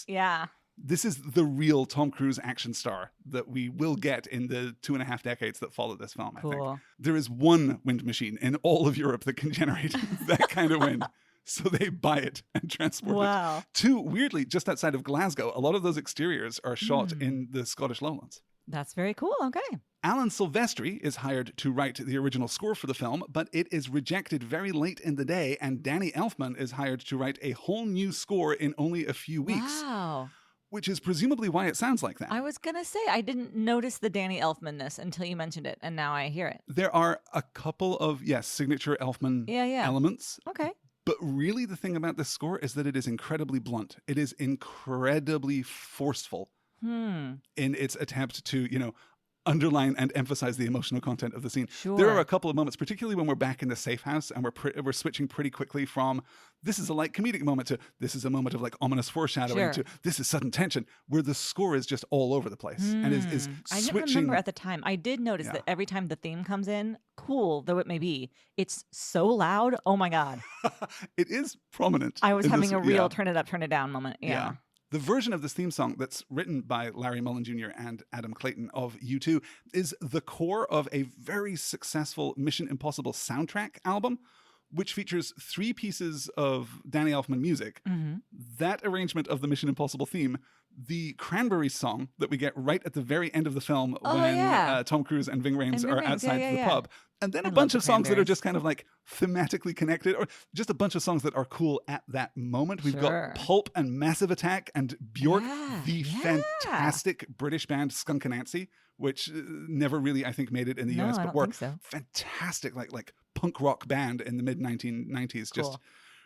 Yeah. This is the real Tom Cruise action star that we will get in the 2.5 decades that follow this film, I think. There is one wind machine in all of Europe that can generate that kind of wind. So they buy it and transport it to, weirdly, just outside of Glasgow. A lot of those exteriors are shot in the Scottish lowlands. That's very cool. Okay. Alan Silvestri is hired to write the original score for the film, but it is rejected very late in the day, and Danny Elfman is hired to write a whole new score in only a few weeks. Wow. Which is presumably why it sounds like that. I was going to say, I didn't notice the Danny Elfman-ness until you mentioned it, and now I hear it. There are a couple of, signature Elfman elements. Okay. But really the thing about this score is that it is incredibly blunt. It is incredibly forceful in its attempt to, underline and emphasize the emotional content of the scene. Sure. There are a couple of moments, particularly when we're back in the safe house and we're switching pretty quickly from this is a light comedic moment to this is a moment of like ominous foreshadowing to this is sudden tension, where the score is just all over the place and is I switching. didn't remember at the time. I did notice that every time the theme comes in, cool though it may be, it's so loud. Oh my God. It is prominent. I was having a real turn it up, turn it down moment. Yeah. The version of this theme song that's written by Larry Mullen Jr. and Adam Clayton of U2 is the core of a very successful Mission Impossible soundtrack album, which features 3 pieces of Danny Elfman music. That arrangement of the Mission Impossible theme, the Cranberries song that we get right at the very end of the film when Tom Cruise and Ving Rhames are outside the pub. And then a bunch of songs that are just kind of like thematically connected, or just a bunch of songs that are cool at that moment. We've got Pulp and Massive Attack and Bjork, the fantastic British band Skunk Anansie, which never really, I think, made it in the US, but were fantastic, like punk rock band in the mid-1990s. Just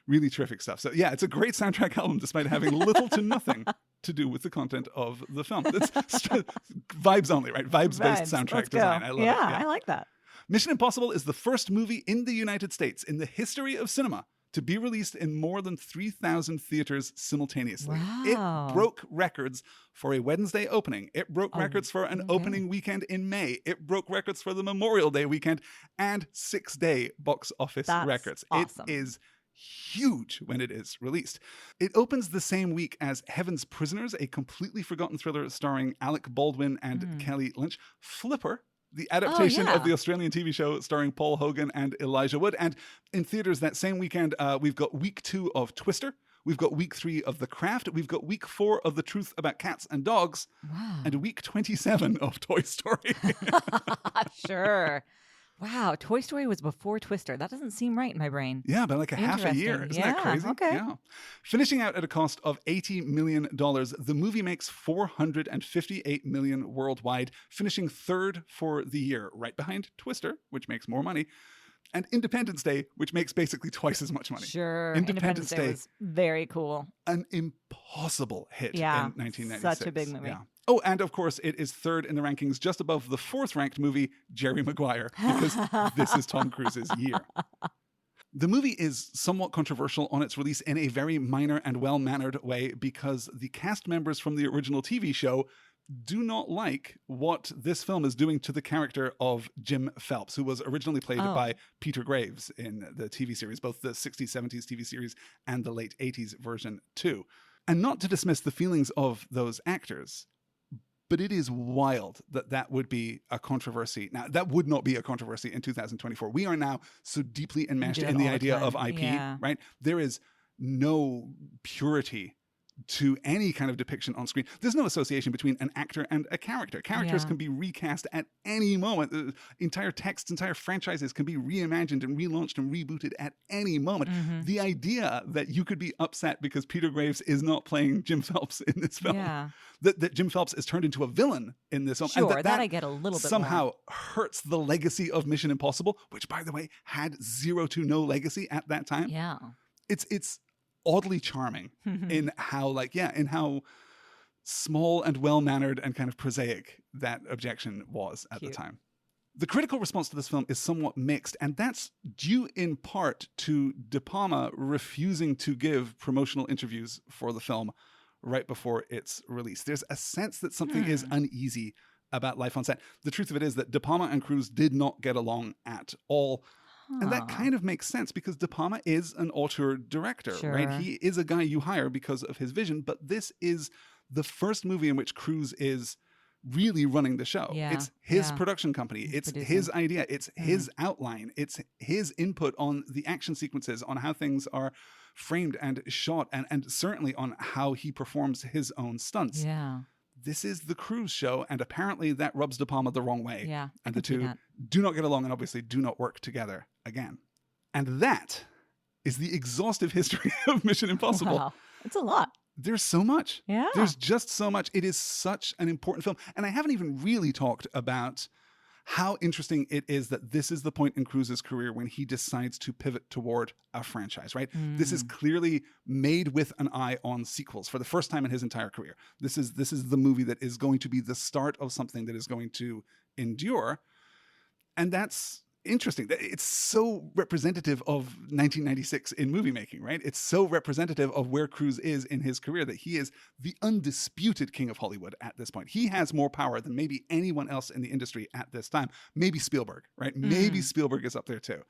really terrific stuff. So yeah, it's a great soundtrack album despite having little to nothing to do with the content of the film. It's vibes only, right? Vibes-based soundtrack design. I love it. Yeah, I like that. Mission Impossible is the first movie in the United States in the history of cinema to be released in more than 3,000 theaters simultaneously. Wow. It broke records for a Wednesday opening. It broke records for an opening weekend in May. It broke records for the Memorial Day weekend and 6-day box office records. Awesome. It is huge when it is released. It opens the same week as Heaven's Prisoners, a completely forgotten thriller starring Alec Baldwin and Kelly Lynch. Flipper, the adaptation of the Australian TV show starring Paul Hogan and Elijah Wood. And in theaters that same weekend, we've got week 2 of Twister. We've got week 3 of The Craft. We've got week 4 of The Truth About Cats and Dogs. Wow. And week 27 of Toy Story. Sure. Wow, Toy Story was before Twister. That doesn't seem right in my brain. Yeah, but like a half a year. Isn't that crazy? Okay. Yeah. Finishing out at a cost of $80 million, the movie makes $458 million worldwide, finishing third for the year, right behind Twister, which makes more money, and Independence Day, which makes basically twice as much money. Sure. Independence Day was very cool. An impossible hit in 1996. Such a big movie. Yeah. Oh, and of course, it is third in the rankings, just above the 4th-ranked movie, Jerry Maguire, because this is Tom Cruise's year. The movie is somewhat controversial on its release in a very minor and well-mannered way because the cast members from the original TV show do not like what this film is doing to the character of Jim Phelps, who was originally played by Peter Graves in the TV series, both the 60s, 70s TV series and the late 80s version too. And not to dismiss the feelings of those actors, but it is wild that that would be a controversy. Now, that would not be a controversy in 2024. We are now so deeply enmeshed in the idea of IP, right? There is no purity to any kind of depiction on screen. There's no association between an actor and a character. Characters can be recast at any moment. Entire texts, entire franchises can be reimagined and relaunched and rebooted at any moment. The idea that you could be upset because Peter Graves is not playing Jim Phelps in this film, that Jim Phelps is turned into a villain in this film, and that I get a little bit somehow more. Hurts the legacy of Mission Impossible, which, by the way, had zero to no legacy at that time. Yeah. It's oddly charming in how how small and well-mannered and kind of prosaic that objection was at the time. The critical response to this film is somewhat mixed, and that's due in part to De Palma refusing to give promotional interviews for the film right before its release. There's a sense that something is uneasy about life on set. The truth of it is that De Palma and Cruise did not get along at all. And that kind of makes sense because De Palma is an auteur director, right? He is a guy you hire because of his vision, but this is the first movie in which Cruise is really running the show. It's his production company. It's his idea. It's his outline. It's his input on the action sequences, on how things are framed and shot, and certainly on how he performs his own stunts. Yeah. This is the Cruise show, and apparently that rubs De Palma the wrong way. Yeah, and the two do not get along and obviously do not work together again. And that is the exhaustive history of Mission Impossible. Wow, it's a lot. There's so much. Yeah. There's just so much. It is such an important film. And I haven't even really talked about how interesting it is that this is the point in Cruise's career when he decides to pivot toward a franchise, right? This is clearly made with an eye on sequels for the first time in his entire career. This is the movie that is going to be the start of something that is going to endure. And that's interesting. It's so representative of 1996 in movie making, right? It's so representative of where Cruise is in his career, that he is the undisputed king of Hollywood at this point. He has more power than maybe anyone else in the industry at this time. Maybe Spielberg, right? Maybe Spielberg is up there too.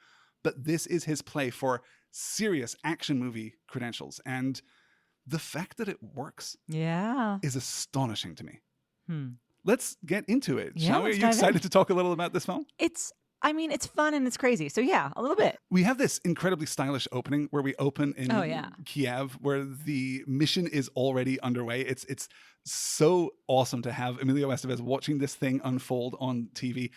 But this is his play for serious action movie credentials. And the fact that it works is astonishing to me. Let's get into it, shall we? Are you excited to talk a little about this film? I mean, it's fun and it's crazy. So yeah, a little bit. We have this incredibly stylish opening where we open in Kiev, where the mission is already underway. It's so awesome to have Emilio Estevez watching this thing unfold on TV.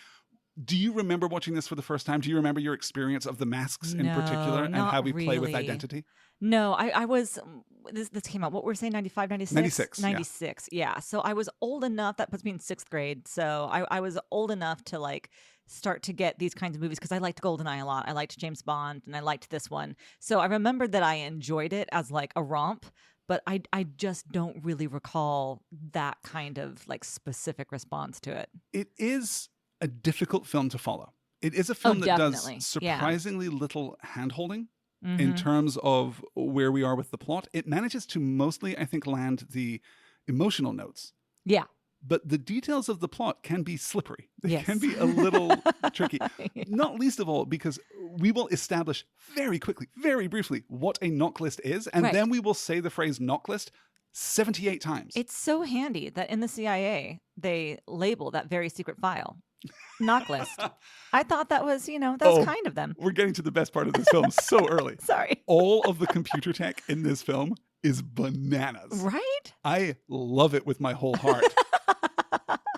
Do you remember watching this for the first time? Do you remember your experience of the masks in particular and how we play with identity? No, I was, this came out, what were we saying, 95, 96? 96, yeah. So I was old enough, that puts me in 6th grade. So I was old enough to like start to get these kinds of movies because I liked GoldenEye a lot. I liked James Bond and I liked this one. So I remembered that I enjoyed it as like a romp. But I just don't really recall that kind of like specific response to it. It is a difficult film to follow. It is a film that does surprisingly little hand-holding in terms of where we are with the plot. It manages to mostly, I think, land the emotional notes. Yeah. But the details of the plot can be slippery. They can be a little tricky. Not least of all because we will establish very quickly, very briefly, what a knock list is. And then we will say the phrase knock list 78 times. It's so handy that in the CIA, they label that very secret file knock list. I thought that was, that's kind of them. We're getting to the best part of this film so early. Sorry. All of the computer tech in this film is bananas. Right? I love it with my whole heart.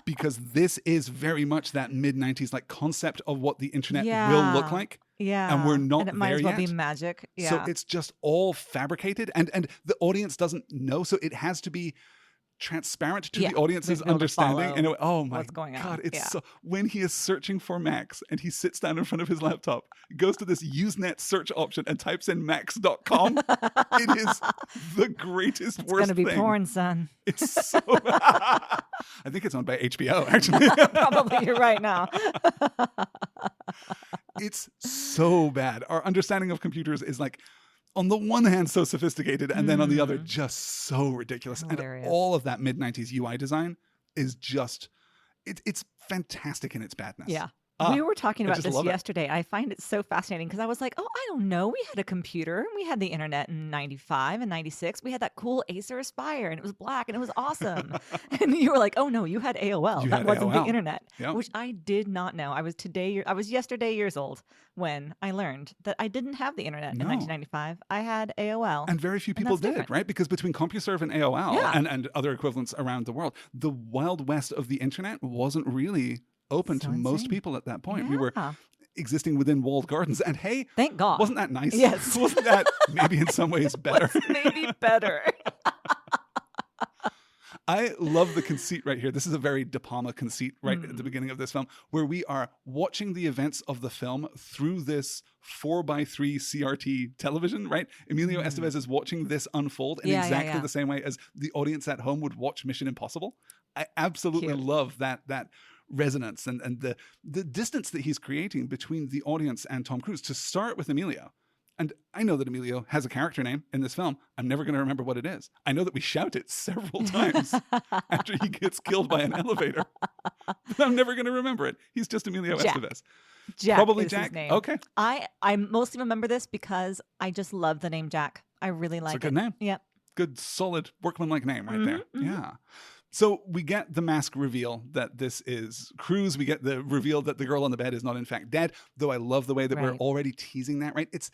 Because this is very much that mid-90s like concept of what the internet will look like. Yeah. And we're not there yet. And it might as well be magic. Yeah. So it's just all fabricated and the audience doesn't know. So it has to be transparent to the audience's understanding. And oh my God, it's so when he is searching for Max and he sits down in front of his laptop, goes to this Usenet search option and types in max.com. It is the greatest it's worst thing. It's going to be porn, son. It's so I think it's owned by HBO, actually. Probably, you're right now. It's so bad. Our understanding of computers is like, on the one hand, so sophisticated, and then on the other, just so ridiculous. Hilarious. And all of that mid-90s UI design is just, it's fantastic in its badness. Yeah. We were talking about this yesterday. I find it so fascinating because I was like, I don't know. We had a computer and we had the internet in 95 and 96. We had that cool Acer Aspire and it was black and it was awesome. And you were like, oh no, you had AOL. That wasn't the internet, which I did not know. I was yesterday years old when I learned that I didn't have the internet in 1995. I had AOL. And very few people did, right? Because between CompuServe and AOL and other equivalents around the world, the Wild West of the internet wasn't really open to most people at that point. We were existing within walled gardens. And hey, thank God. Wasn't that nice? Yes. Wasn't that maybe in some ways better? Maybe better. I love the conceit right here. This is a very De Palma conceit right at the beginning of this film, where we are watching the events of the film through this 4x3 CRT television, right? Emilio Estevez is watching this unfold in exactly the same way as the audience at home would watch Mission Impossible. I absolutely love that resonance and the distance that he's creating between the audience and Tom Cruise to start with Emilio. And I know that Emilio has a character name in this film. I'm never going to remember what it is. I know that we shout it several times after he gets killed by an elevator. But I'm never going to remember it. He's just Emilio Estevez. Jack Probably is Jack. His name. Okay. I mostly remember this because I just love the name Jack. I really like it. It's a good name. Yep. Good, solid, workmanlike name right there. Yeah. So we get the mask reveal that this is Cruise. We get the reveal that the girl on the bed is not in fact dead, though I love the way that we're already teasing that, right? It's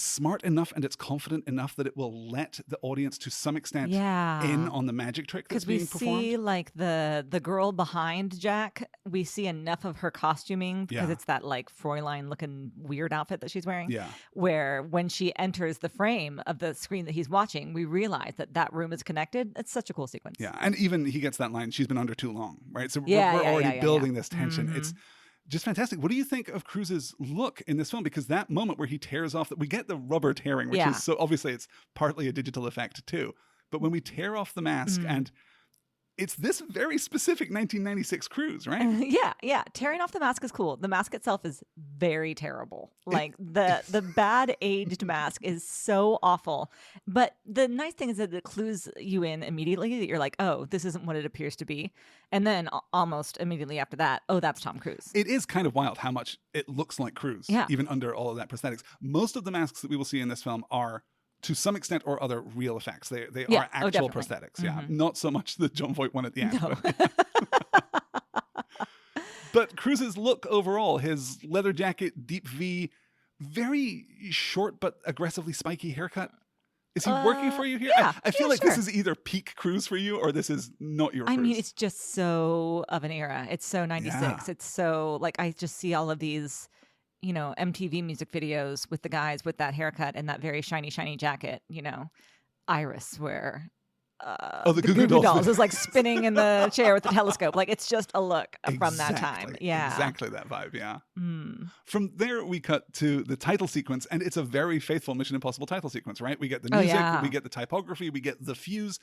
smart enough and it's confident enough that it will let the audience to some extent in on the magic trick that's being performed. Because we see like the girl behind Jack, we see enough of her costuming because it's that like Fräulein looking weird outfit that she's wearing. Yeah. Where when she enters the frame of the screen that he's watching, we realize that room is connected. It's such a cool sequence. Yeah. And even he gets that line, she's been under too long, right? So we're already building this tension. It's just fantastic. What do you think of Cruise's look in this film? Because that moment where he tears off, we get the rubber tearing, which is so obviously it's partly a digital effect too. But when we tear off the mask and it's this very specific 1996 Cruise, right? Yeah. Tearing off the mask is cool. The mask itself is very terrible. Like the bad aged mask is so awful. But the nice thing is that it clues you in immediately that you're like, oh, this isn't what it appears to be. And then almost immediately after that, oh, that's Tom Cruise. It is kind of wild how much it looks like Cruise, even under all of that prosthetics. Most of the masks that we will see in this film are, to some extent or other, real effects. They are actual prosthetics. Yeah, not so much the John Voight one at the end. No. But Cruise's look overall, his leather jacket, deep V, very short but aggressively spiky haircut. Is he working for you here? Yeah, I feel like sure. this is either peak Cruise for you or this is not your I Cruise. mean, it's just so of an era. It's so 96. Yeah. It's so, like, I just see all of these, MTV music videos with the guys with that haircut and that very shiny, shiny jacket, Iris, where the Goo Goo Dolls is like spinning in the chair with the telescope. Like, it's just a look from that time. Yeah. Exactly that vibe, yeah. Mm. From there, we cut to the title sequence, and it's a very faithful Mission Impossible title sequence, right? We get the music, we get the typography, we get the fuse,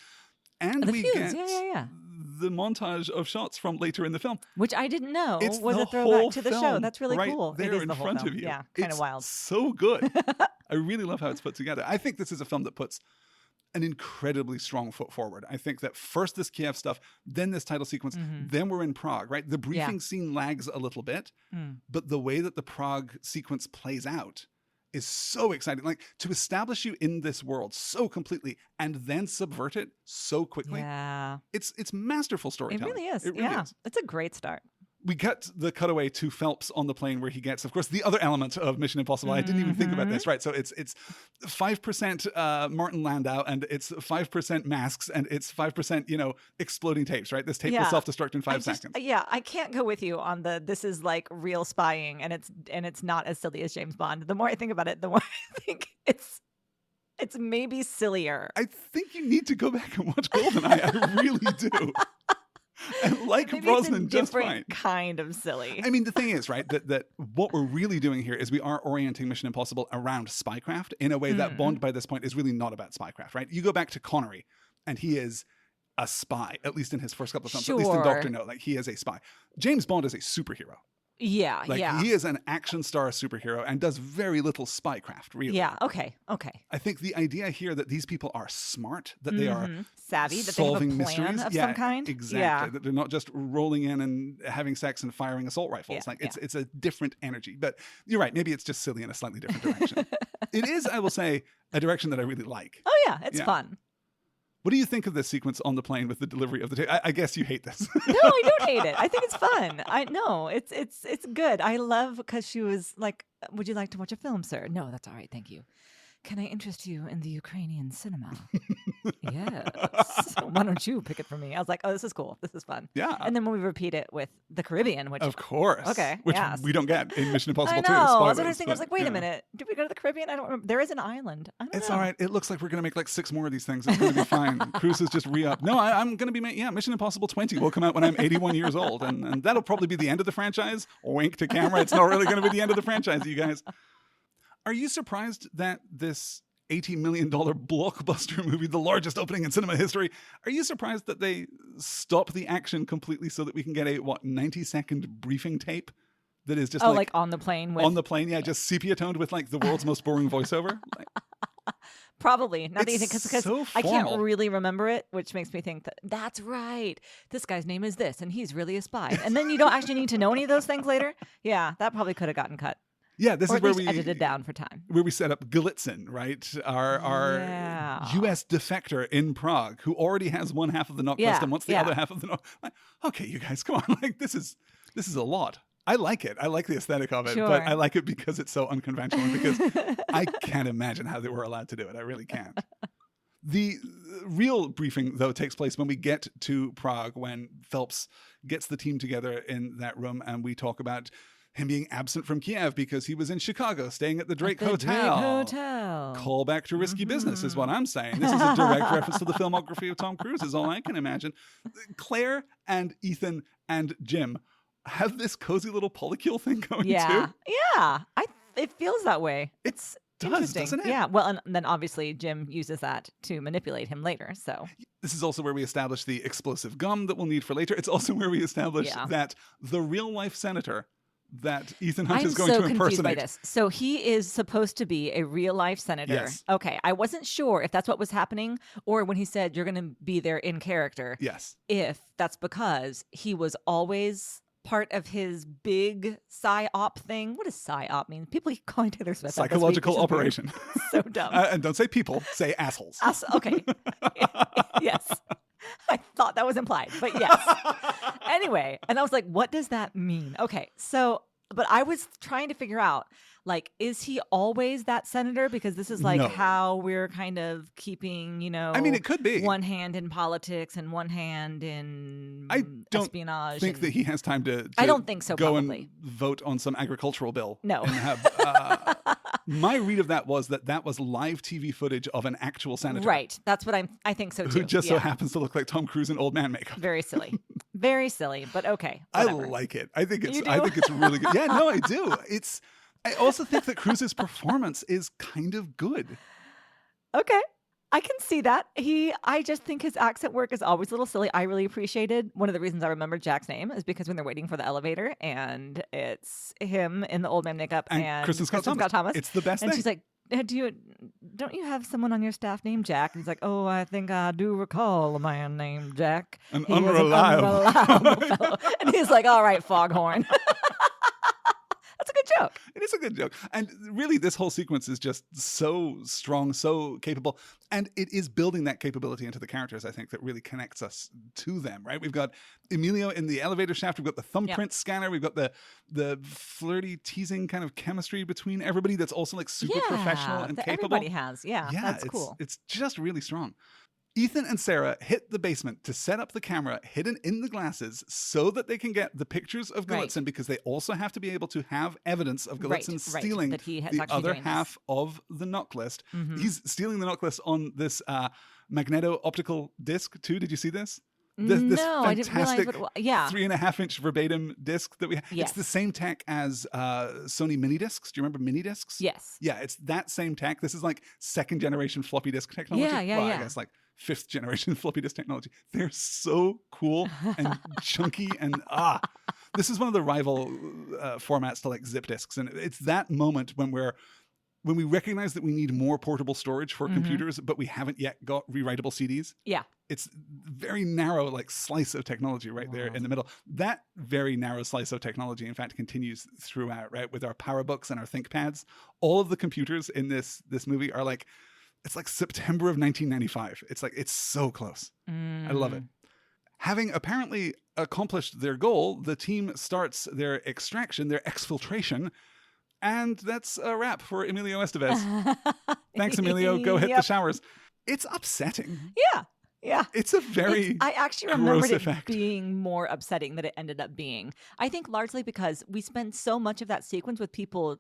and we get the montage of shots from later in the film. Which I didn't know It's was the a throwback whole to the show. film That's really right cool. there It is in the whole front film. of you. Yeah, kind It's of wild. so good. I really love how it's put together. I think this is a film that puts an incredibly strong foot forward. I think that first this Kiev stuff, then this title sequence, then we're in Prague, right? The briefing scene lags a little bit, but the way that the Prague sequence plays out is so exciting. Like, to establish you in this world so completely and then subvert it so quickly. Yeah. It's masterful storytelling. It really is. It really is. It's a great start. We cut the cutaway to Phelps on the plane where he gets, of course, the other element of Mission Impossible. I didn't even think about this, right? So it's 5% Martin Landau, and it's 5% masks, and it's 5%, exploding tapes, right? This tape will self-destruct in 5 seconds. Yeah, I can't go with you on this is like real spying, and it's not as silly as James Bond. The more I think about it, the more I think it's maybe sillier. I think you need to go back and watch GoldenEye. I really do. And like Maybe Brosnan, it's a just fine. different kind of silly. I mean, the thing is, right, that what we're really doing here is we are orienting Mission Impossible around spycraft in a way that Bond, by this point, is really not about spycraft, right? You go back to Connery, and he is a spy, at least in his first couple of films, at least in Dr. No, like, he is a spy. James Bond is a superhero. Yeah, He is an action star superhero and does very little spycraft, really. Yeah, okay. I think the idea here that these people are smart, that they are savvy, that solving they have a plan mysteries of some kind. Exactly. Yeah. That they're not just rolling in and having sex and firing assault rifles. It's a different energy. But you're right, maybe it's just silly in a slightly different direction. It is, I will say, a direction that I really like. Oh yeah, it's fun. What do you think of this sequence on the plane with the delivery of the tape? I guess you hate this. No, I don't hate it. I think it's fun. It's good. I love because she was like, "Would you like to watch a film, sir?" "No, that's all right, thank you." "Can I interest you in the Ukrainian cinema?" "Yes." "Why don't you pick it for me?" I was like, "Oh, this is cool. This is fun." Yeah. And then when we repeat it with the Caribbean, which of course, which we don't get in Mission Impossible 2. I know. That's Spoilers, what I was thinking. I was like, wait a yeah. minute. Did we go to the Caribbean? I don't remember. There is an island. I don't It's know. all right. It looks like we're going to make like 6 more of these things. It's going to be fine. Cruise is just re-up. No, I'm going to be Mission Impossible 20 will come out when I'm 81 years old. And that'll probably be the end of the franchise. Wink to camera. It's not really going to be the end of the franchise, you guys. Are you surprised that this $80 million blockbuster movie, the largest opening in cinema history, are you surprised that they stop the action completely so that we can get a, 90-second briefing tape that is just like on the plane? On the plane, yeah, just sepia-toned with like the world's most boring voiceover? Probably. Now that you think, because so I can't formal. really remember it, which makes me think that's right. This guy's name is this, and he's really a spy. And then you don't actually need to know any of those things later. Yeah, that probably could have gotten cut. Yeah, this Or is at where least we edited down for time. where we set up Galitzin, right? Our U.S. defector in Prague, who already has one half of the knock list and wants the other half of the knock. Like, okay, you guys, come on! Like, this is a lot. I like it. I like the aesthetic of it, but I like it because it's so unconventional. And because I can't imagine how they were allowed to do it. I really can't. The real briefing, though, takes place when we get to Prague, when Phelps gets the team together in that room, and we talk about him being absent from Kiev because he was in Chicago staying at the Drake Hotel. Call back to Risky Business is what I'm saying. This is a direct reference to the filmography of Tom Cruise, is all I can imagine. Claire and Ethan and Jim have this cozy little polycule thing going too. Yeah. It feels that way. It's interesting. Doesn't it? Yeah. Well, and then obviously Jim uses that to manipulate him later. So this is also where we establish the explosive gum that we'll need for later. It's also where we establish that the real life senator that Ethan Hunt is going to impersonate. I'm so confused by this. So he is supposed to be a real life senator. Yes. Okay. I wasn't sure if that's what was happening, or when he said you're going to be there in character. Yes. If that's because he was always part of his big psyop thing. What does psyop mean? People keep calling Taylor Swift psychological operation. So dumb. And don't say people, say assholes. Okay. Yes. I thought that was implied, but yes. Anyway, and I was like, what does that mean? Okay, so, but I was trying to figure out, like, is he always that senator? Because this is like No. how we're kind of keeping, I mean, it could be. one hand in politics and one hand in I don't espionage. think that he has time to I don't think so, go probably. and vote on some agricultural bill. No. And have, my read of that was that was live TV footage of an actual senator. Right. That's what I think so too. Who just so Yeah. happens to look like Tom Cruise in old man makeup. Very silly. Very silly, but okay. I Whatever. like it. I think You do? it's really good. Yeah, no, I do. I also think that Cruise's performance is kind of good. Okay. I can see that. I just think his accent work is always a little silly. I really appreciated one of the reasons I remember Jack's name is because when they're waiting for the elevator and it's him in the old man makeup and Kristen Scott Thomas. It's the best and thing. she's like, don't you have someone on your staff named Jack? And he's like, oh, I think I do recall a man named Jack. An He was unreliable fellow. And he's like, all right, foghorn. That's a good joke. It is a good joke. And really, this whole sequence is just so strong, so capable. And it is building that capability into the characters, I think, that really connects us to them, right? We've got Emilio in the elevator shaft. We've got the thumbprint scanner. We've got the flirty, teasing kind of chemistry between everybody that's also like super professional and that capable. Everybody has. Yeah, that's cool. It's just really strong. Ethan and Sarah hit the basement to set up the camera hidden in the glasses so that they can get the pictures of Galitzin because they also have to be able to have evidence of Galitzin stealing that he has the actually other doing half of the knock list. Mhm. He's stealing the knock list on this magneto-optical disc too. Did you see this? This No, I didn't realize fantastic what. Yeah, 3.5-inch verbatim disc that we have. Yes. It's the same tech as Sony mini discs. Do you remember mini discs? yes. Yeah, it's that same tech. This is like second generation floppy disk technology. Yeah, well, yeah. I guess like fifth generation floppy disk technology. They're so cool and chunky and this is one of the rival formats to like zip disks, and it's that moment when we recognize that we need more portable storage for computers, but we haven't yet got rewritable CDs. Yeah. It's very narrow, like slice of technology right there in the middle. That very narrow slice of technology, in fact, continues throughout, right? With our PowerBooks and our ThinkPads, all of the computers in this movie are like, it's like September of 1995. It's like, it's so close. I love it. Having apparently accomplished their goal, the team starts their extraction, their exfiltration, and that's a wrap for Emilio Estevez. Thanks, Emilio. Go hit the showers. It's upsetting. Yeah. It's a very I actually gross remembered it effect. being more upsetting than it ended up being. I think largely because we spend so much of that sequence with people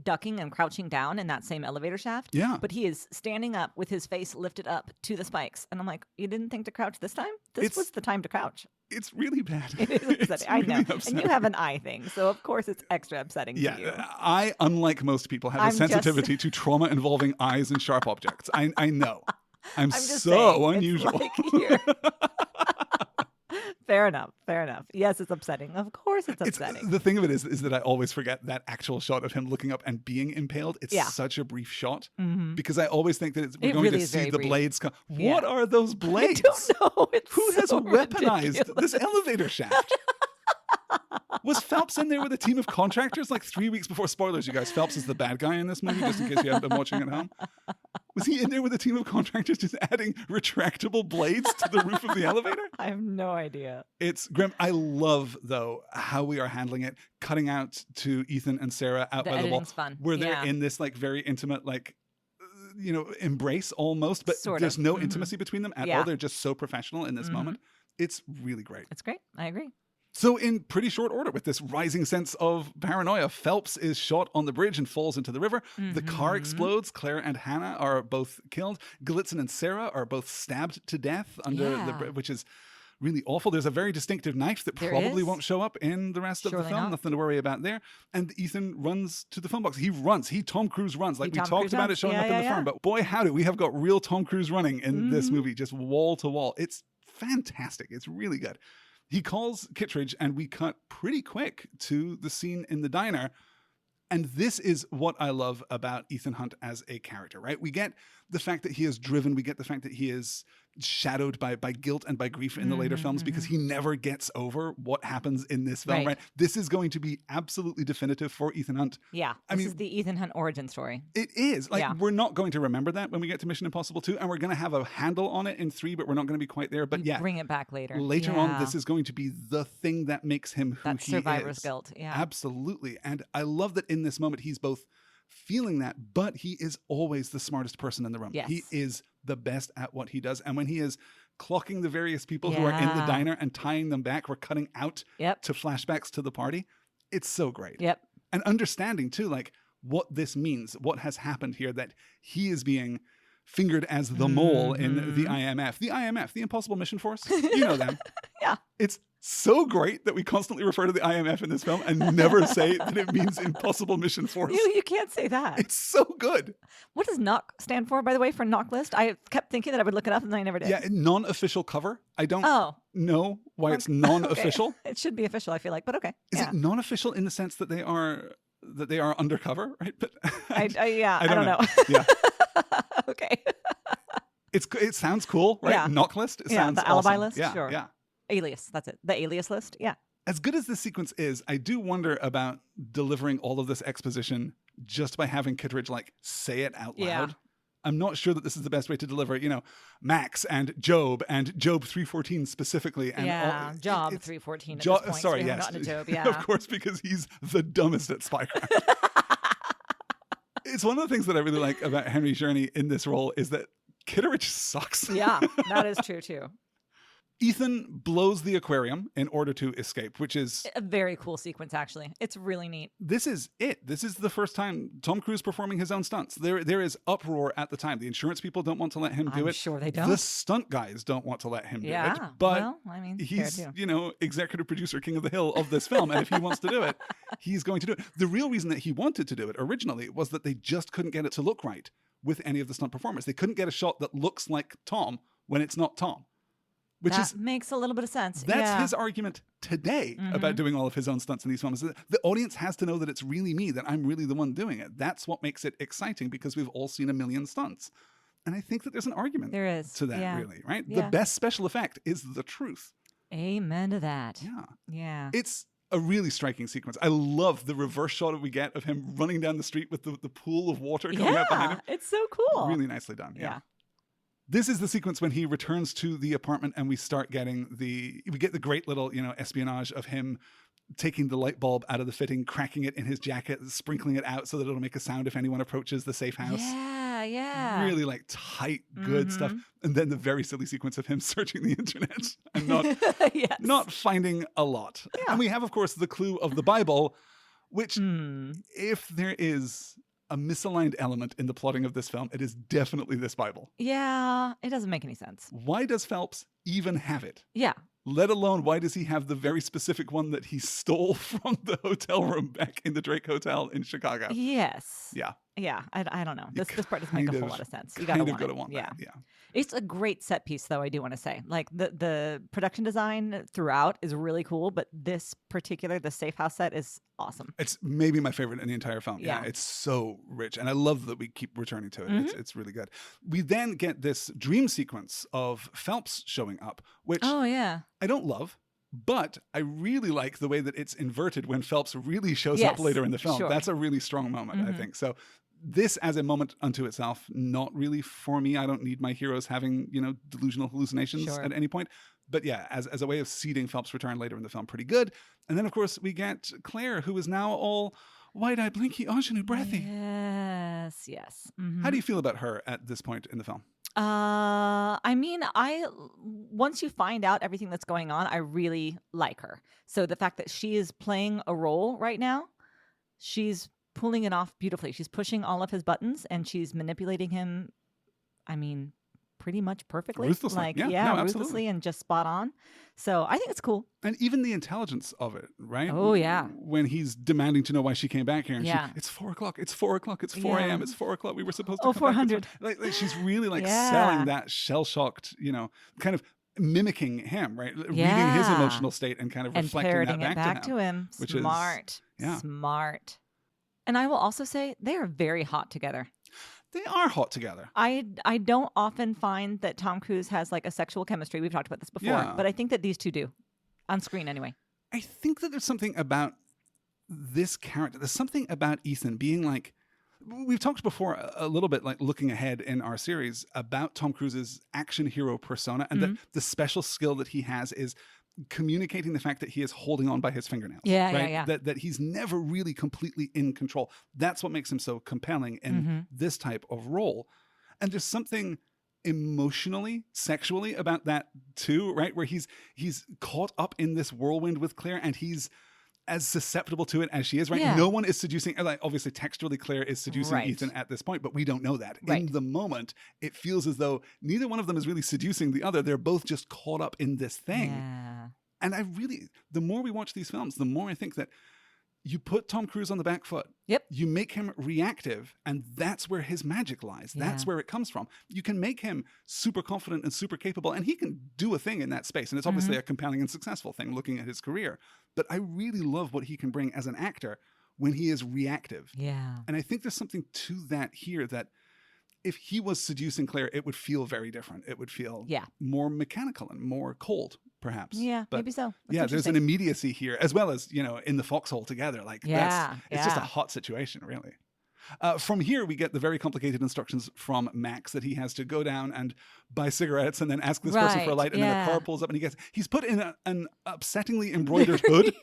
ducking and crouching down in that same elevator shaft. Yeah. But he is standing up with his face lifted up to the spikes. And I'm like, you didn't think to crouch this time? This was the time to crouch. It's really bad. It is upsetting. It's I know. really upsetting. And you have an eye thing. So, of course, it's extra upsetting to you. Yeah, I, unlike most people, have a I'm just- sensitivity to trauma involving eyes and sharp objects. I know. I'm just so saying, unusual. It's like here. Fair enough. Yes, it's upsetting. Of course it's upsetting. The thing of it is that I always forget that actual shot of him looking up and being impaled. It's Yeah. such a brief shot Mhm. because I always think that we're It going really to is see very the brief. blades come. Yeah. What are those I blades? don't know. It's Who has so weaponized ridiculous. this elevator shaft? Was Phelps in there with a team of contractors like 3 weeks before? Spoilers, you guys. Phelps is the bad guy in this movie, just in case you haven't been watching at home. Was he in there with a team of contractors just adding retractable blades to the roof of the elevator? I have no idea. It's grim. I love, though, how we are handling it, cutting out to Ethan and Sarah out The by the wall, editing's fun. where they're Yeah. in this like very intimate, like, embrace almost, but Sort there's of. no Mhm. intimacy between them at Yeah. all. They're just so professional in this Mhm. moment. It's really great. It's great. I agree. So in pretty short order, with this rising sense of paranoia, Phelps is shot on the bridge and falls into the river. The car Mhm. explodes. Claire and Hannah are both killed. Galitzin and Sarah are both stabbed to death under the Yeah. bridge, which is really awful. There's a very distinctive knife that There probably is. won't show up in the rest of the Surely film. not. Nothing to worry about there. And Ethan runs to the phone box. He runs. Tom Cruise runs. Like we Tom talked Cruise about it runs. showing Yeah, up in yeah, the yeah. firm. But boy, howdy, we have got real Tom Cruise running in this Mhm. movie, just wall to wall. It's fantastic. It's really good. He calls Kittredge, and we cut pretty quick to the scene in the diner. And this is what I love about Ethan Hunt as a character, right? We get the fact that he is driven. We get the fact that he is shadowed by guilt and by grief in the later films because he never gets over what happens in this film, right? This is going to be absolutely definitive for Ethan Hunt. Yeah. This is the Ethan Hunt origin story. It is. We're not going to remember that when we get to Mission Impossible 2, and we're going to have a handle on it in 3, but we're not going to be quite there. But bring it back later. Later on, this is going to be the thing that makes him who that he survivor's is. guilt. Yeah. Absolutely. And I love that in this moment, he's both feeling that, but he is always the smartest person in the room. Yes. He is the best at what he does. And when he is clocking the various people who are in the diner and tying them back, we're cutting out to flashbacks to the party. It's so great. Yep. And understanding too, like what this means, what has happened here, that he is being fingered as the mole in the IMF. The IMF, the Impossible Mission Force. You know them. Yeah. It's so great that we constantly refer to the IMF in this film and never say that it means Impossible Mission Force. You can't say that. It's so good. What does NOC stand for, by the way, for knock list? I kept thinking that I would look it up and then I never did. Yeah, non-official cover. I don't know why it's non-official. Okay. It should be official, I feel like, but okay. Is it non-official in the sense that they are undercover, right? But I don't know. Yeah. Okay. It sounds cool, right? Yeah. Knock list. It sounds the alibi awesome. list. Yeah, sure. Yeah. Alias. That's it. The alias list. Yeah. As good as this sequence is, I do wonder about delivering all of this exposition just by having Kittredge say it out loud. Yeah. I'm not sure that this is the best way to deliver, Max and Job 314 specifically. And Job 314 at this point. Sorry, so yes. Gotten to Job, yeah. Of course, because he's the dumbest at spycraft. It's one of the things that I really like about Henry Czerny in this role is that Kittredge sucks. Yeah, that is true too. Ethan blows the aquarium in order to escape, which is a very cool sequence, actually. It's really neat. This is it. This is the first time Tom Cruise performing his own stunts. There is uproar at the time. The insurance people don't want to let him do it. Sure they don't. The stunt guys don't want to let him do it. But he's, executive producer, king of the hill of this film. And if he wants to do it, he's going to do it. The real reason that he wanted to do it originally was that they just couldn't get it to look right with any of the stunt performers. They couldn't get a shot that looks like Tom when it's not Tom. That makes a little bit of sense. That's his argument today about doing all of his own stunts in these films. The audience has to know that it's really me, that I'm really the one doing it. That's what makes it exciting because we've all seen a million stunts. And I think that there's an argument to that, really, right? Yeah. The best special effect is the truth. Amen to that. Yeah. Yeah. It's a really striking sequence. I love the reverse shot that we get of him running down the street with the pool of water coming out behind him. It's so cool. Really nicely done. Yeah. This is the sequence when he returns to the apartment and we start getting we get the great little, espionage of him taking the light bulb out of the fitting, cracking it in his jacket, sprinkling it out so that it'll make a sound if anyone approaches the safe house. Yeah. Really tight, good stuff. And then the very silly sequence of him searching the internet and not finding a lot. Yeah. And we have, of course, the clue of the Bible, which if there is a misaligned element in the plotting of this film, it is definitely this Bible. Yeah, it doesn't make any sense. Why does Phelps even have it? Yeah. Let alone, why does he have the very specific one that he stole from the hotel room back in the Drake Hotel in Chicago? Yes. Yeah. Yeah, I don't know. This part doesn't make a whole lot of sense. You gotta want that. Yeah. It's a great set piece, though, I do want to say. The production design throughout is really cool, but the safe house set is awesome. It's maybe my favorite in the entire film. Yeah, it's so rich. And I love that we keep returning to it. It's really good. We then get this dream sequence of Phelps showing up, which I don't love. But I really like the way that it's inverted when Phelps really shows up later in the film. Sure. That's a really strong moment, I think. So this as a moment unto itself, not really for me. I don't need my heroes having, delusional hallucinations at any point. But yeah, as a way of seeding Phelps' return later in the film, pretty good. And then, of course, we get Claire, who is now all wide-eyed, blinky, ingenue, breathy. Yes. How do you feel about her at this point in the film? Once you find out everything that's going on, I really like her. So the fact that she is playing a role right now, she's pulling it off beautifully. She's pushing all of his buttons and she's manipulating him, pretty much perfectly. Ruthlessly. Ruthlessly and just spot on. So I think it's cool. And even the intelligence of it, right? Oh, yeah. When he's demanding to know why she came back here. And it's 4 o'clock. It's 4 o'clock. It's 4 a.m. It's 4 o'clock. We were supposed to come 400. back. She's really selling that shell-shocked, kind of mimicking him, right? Reading his emotional state and kind of reflecting that back to him. Which Smart. Is, Smart. And I will also say they are very hot together. They are hot together. I don't often find that Tom Cruise has like a sexual chemistry. We've talked about this before, Yeah. but I think that these two do. On screen, anyway. I think that there's something about this character. There's something about Ethan being like, we've talked before a little bit, like looking ahead in our series about Tom Cruise's action hero persona, and that the special skill that he has is communicating the fact that he is holding on by his fingernails. Yeah. That he's never really completely in control. That's what makes him so compelling in this type of role. And there's something emotionally, sexually about that too, right? Where he's caught up in this whirlwind with Claire, and he's as susceptible to it as she is, right? Yeah. No one is seducing, like obviously textually Claire is seducing Right. Ethan at this point, but we don't know that. Right. In the moment, it feels as though neither one of them is really seducing the other. They're both just caught up in this thing. Yeah. And the more we watch these films, the more I think that you put Tom Cruise on the back foot. Yep. You make him reactive, and that's where his magic lies. That's where it comes from. You can make him super confident and super capable, and he can do a thing in that space. And it's obviously a compelling and successful thing looking at his career. But I really love what he can bring as an actor when he is reactive. Yeah. And I think there's something to that here, that if he was seducing Claire, it would feel very different. It would feel more mechanical and more cold, perhaps. Yeah, But maybe so. That's yeah, there's an interesting. immediacy here, as well as, in the foxhole together. Like, it's just a yeah. hot situation, really. From here, we get the very complicated instructions from Max that he has to go down and buy cigarettes and then ask this person for a light, and then the car pulls up and he's put in an upsettingly embroidered hood.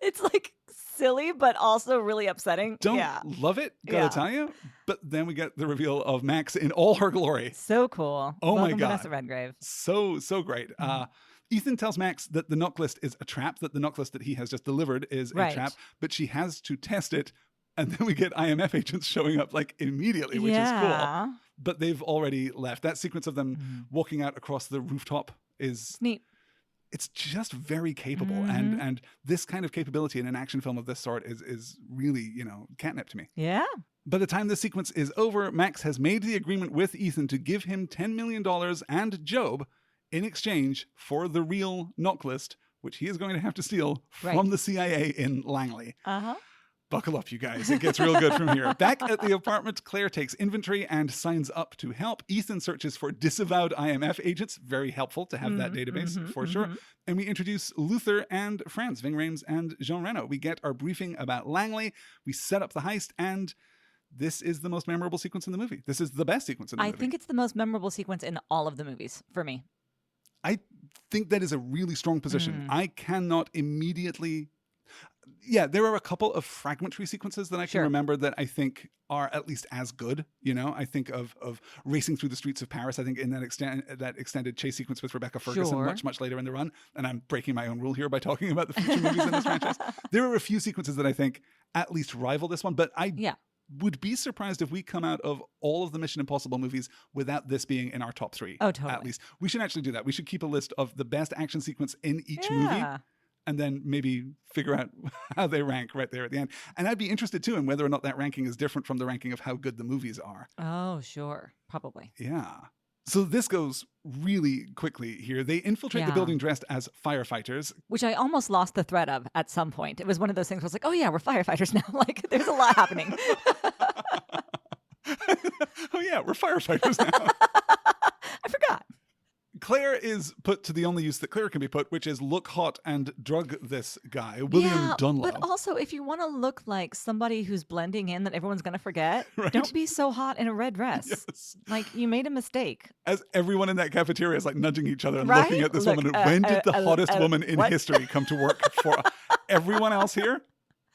It's like silly, but also really upsetting. Don't love it, gotta tell you. But then we get the reveal of Max in all her glory. So cool. Oh my Welcome, God. Vanessa Redgrave. So great. Ethan tells Max that the knock list is a trap, that the knock list that he has just delivered is a trap, but she has to test it. And then we get IMF agents showing up like immediately, which is cool. But they've already left. That sequence of them walking out across the rooftop is neat. It's just very capable. And this kind of capability in an action film of this sort is really, catnip to me. Yeah. By the time this sequence is over, Max has made the agreement with Ethan to give him $10 million and Job in exchange for the real knock list, which he is going to have to steal from the CIA in Langley. Buckle up, you guys. It gets real good from here. Back at the apartment, Claire takes inventory and signs up to help. Ethan searches for disavowed IMF agents. Very helpful to have that database, for sure. And we introduce Luther and Franz, Ving Rhames and Jean Reno. We get our briefing about Langley. We set up the heist, and this is the most memorable sequence in the movie. This is the best sequence in the movie. I think it's the most memorable sequence in all of the movies for me. I think that is a really strong position. I cannot immediately... Yeah, there are a couple of fragmentary sequences that I can remember that I think are at least as good. I think of racing through the streets of Paris. I think in that extended chase sequence with Rebecca Ferguson much later in the run. And I'm breaking my own rule here by talking about the future movies in this franchise. There are a few sequences that I think at least rival this one, but I would be surprised if we come out of all of the Mission Impossible movies without this being in our top 3. Oh, totally. At least. We should actually do that. We should keep a list of the best action sequence in each movie. And then maybe figure out how they rank right there at the end. And I'd be interested, too, in whether or not that ranking is different from the ranking of how good the movies are. Oh, sure. Probably. Yeah. So this goes really quickly here. They infiltrate the building dressed as firefighters. Which I almost lost the thread of at some point. It was one of those things where I was like, oh, yeah, we're firefighters now. Like, there's a lot happening. Oh, yeah, we're firefighters now. I forgot. Claire is put to the only use that Claire can be put, which is look hot and drug this guy, William Dunlow. But also, if you want to look like somebody who's blending in that everyone's going to forget, don't be so hot in a red dress. Yes. Like, you made a mistake. As everyone in that cafeteria is like nudging each other and looking at this woman. When did the hottest woman in history come to work for everyone else here?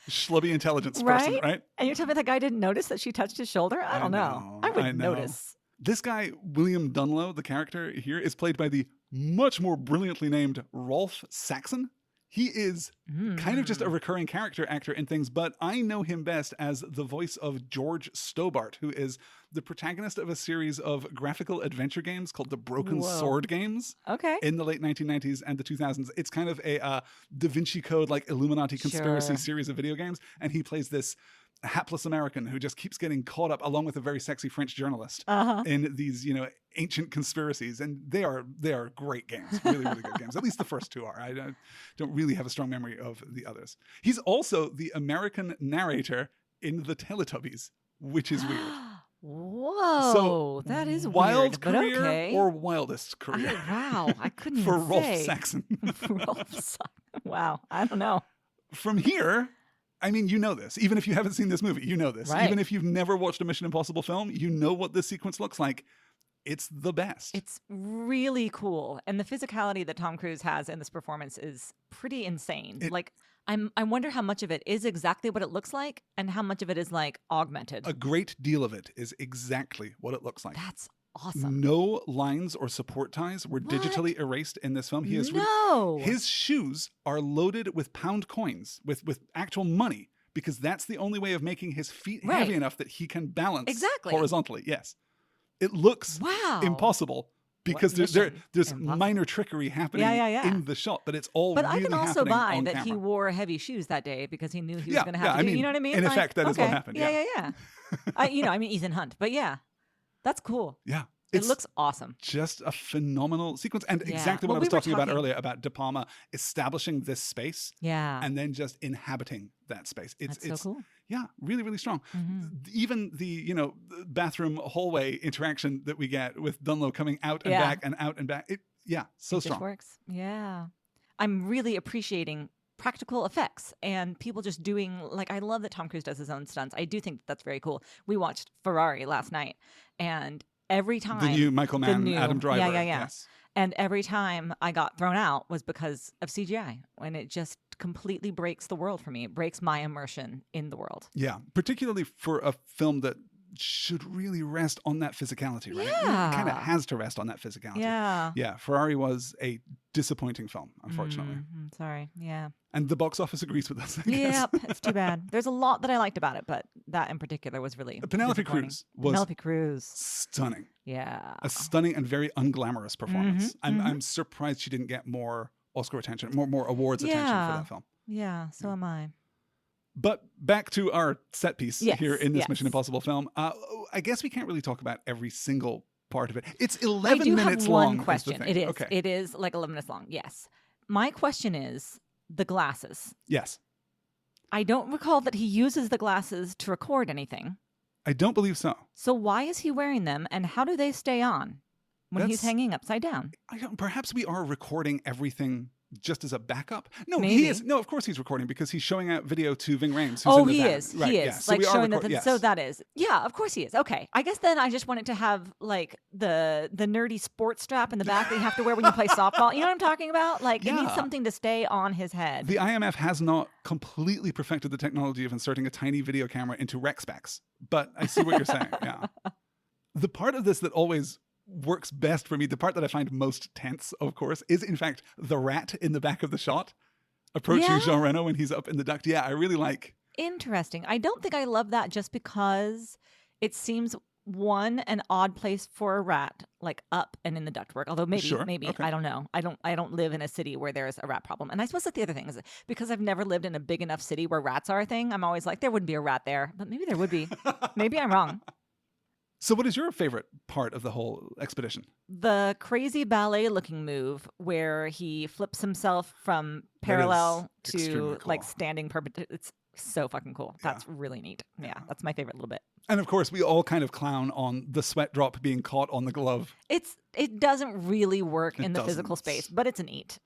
Schlubby intelligence person, right? And you're telling me that guy didn't notice that she touched his shoulder? I don't know. I would notice. This guy, William Dunlow, the character here, is played by the much more brilliantly named Rolf Saxon. He is kind of just a recurring character actor in things, but I know him best as the voice of George Stobart, who is the protagonist of a series of graphical adventure games called the Broken Sword games in the late 1990s and the 2000s. It's kind of a Da Vinci Code, like Illuminati conspiracy series of video games, and he plays this hapless American who just keeps getting caught up along with a very sexy French journalist in these, ancient conspiracies. And they are great games, really, really good games. At least the first two are. I don't really have a strong memory of the others. He's also the American narrator in the Teletubbies, which is weird. Whoa, that is wild weird, but career okay. or wildest career Wow, I couldn't for even Rolf say. Saxon. Rolf Saxon. Wow, I don't know. From here, I mean, you know this. Even if you haven't seen this movie, you know this. Right. Even if you've never watched a Mission Impossible film, you know what this sequence looks like. It's the best. It's really cool, and the physicality that Tom Cruise has in this performance is pretty insane. I wonder how much of it is exactly what it looks like, and how much of it is like augmented. A great deal of it is exactly what it looks like. That's awesome. No lines or support ties were digitally erased in this film. His shoes are loaded with pound coins, with actual money, because that's the only way of making his feet heavy enough that he can balance horizontally. Yes. It looks impossible because there's minor trickery happening in the shot, but it's all But really I can also buy that camera. he wore heavy shoes that day because he knew he was going to have to do, you know what I mean? In effect, that is what happened. Yeah. I mean, Ethan Hunt, but yeah, that's cool. Yeah. It looks awesome. Just a phenomenal sequence. And exactly what I was talking about earlier about De Palma establishing this space and then just inhabiting that space. It's so cool. Yeah, really, really strong. Mm-hmm. Even the, bathroom hallway interaction that we get with Dunlow coming out and back and out and back. So strong. It works. Yeah. I'm really appreciating practical effects and people just doing, like, I love that Tom Cruise does his own stunts. I do think that's very cool. We watched Ferrari last night, and every time the new Michael Mann, Adam Driver. Yeah. Yes. And every time I got thrown out was because of CGI, and it just completely breaks the world for me. It breaks my immersion in the world. Yeah, particularly for a film that should really rest on that physicality, right? Yeah. It kind of has to rest on that physicality. Yeah, Ferrari was a disappointing film, unfortunately. Sorry, yeah. And the box office agrees with us, I guess. Yep, it's too bad. There's a lot that I liked about it, but that in particular was really Penelope Cruz was stunning. Yeah. A stunning and very unglamorous performance. I'm surprised she didn't get more Oscar attention, more awards attention for that film. Yeah, so am I. But back to our set piece here in this Mission Impossible film. I guess we can't really talk about every single part of it. It's 11 minutes long. I do have one question. It is. Okay. It is like 11 minutes long. Yes. My question is the glasses. Yes. I don't recall that he uses the glasses to record anything. I don't believe so. So why is he wearing them, and how do they stay on when he's hanging upside down? Perhaps we are recording everything just as a backup. No, Maybe. he is. No, of course he's recording because he's showing out video to Ving Rhames. He is. Right, he is. Yeah. So like we showing are that. So that is. Yeah, of course he is. Okay. I guess then I just wanted to have like the nerdy sports strap in the back that you have to wear when you play softball. You know what I'm talking about? Like it needs something to stay on his head. The IMF has not completely perfected the technology of inserting a tiny video camera into rec specs, but I see what you're saying. Yeah. The part of this that always works best for me, the part that I find most tense, of course, is in fact the rat in the back of the shot approaching Jean Reno when he's up in the duct. Yeah, I really like. Interesting. I don't think I love that just because it seems an odd place for a rat, like up and in the ductwork. Although maybe okay. I don't know. I don't live in a city where there's a rat problem. And I suppose that the other thing is because I've never lived in a big enough city where rats are a thing. I'm always like, there wouldn't be a rat there, but maybe there would be. Maybe I'm wrong. So what is your favorite part of the whole expedition? The crazy ballet-looking move where he flips himself from parallel to cool. like standing perpendicular. It's so fucking cool. That's really neat. Yeah, that's my favorite little bit. And of course, we all kind of clown on the sweat drop being caught on the glove. It doesn't really work in the physical space, but it's neat.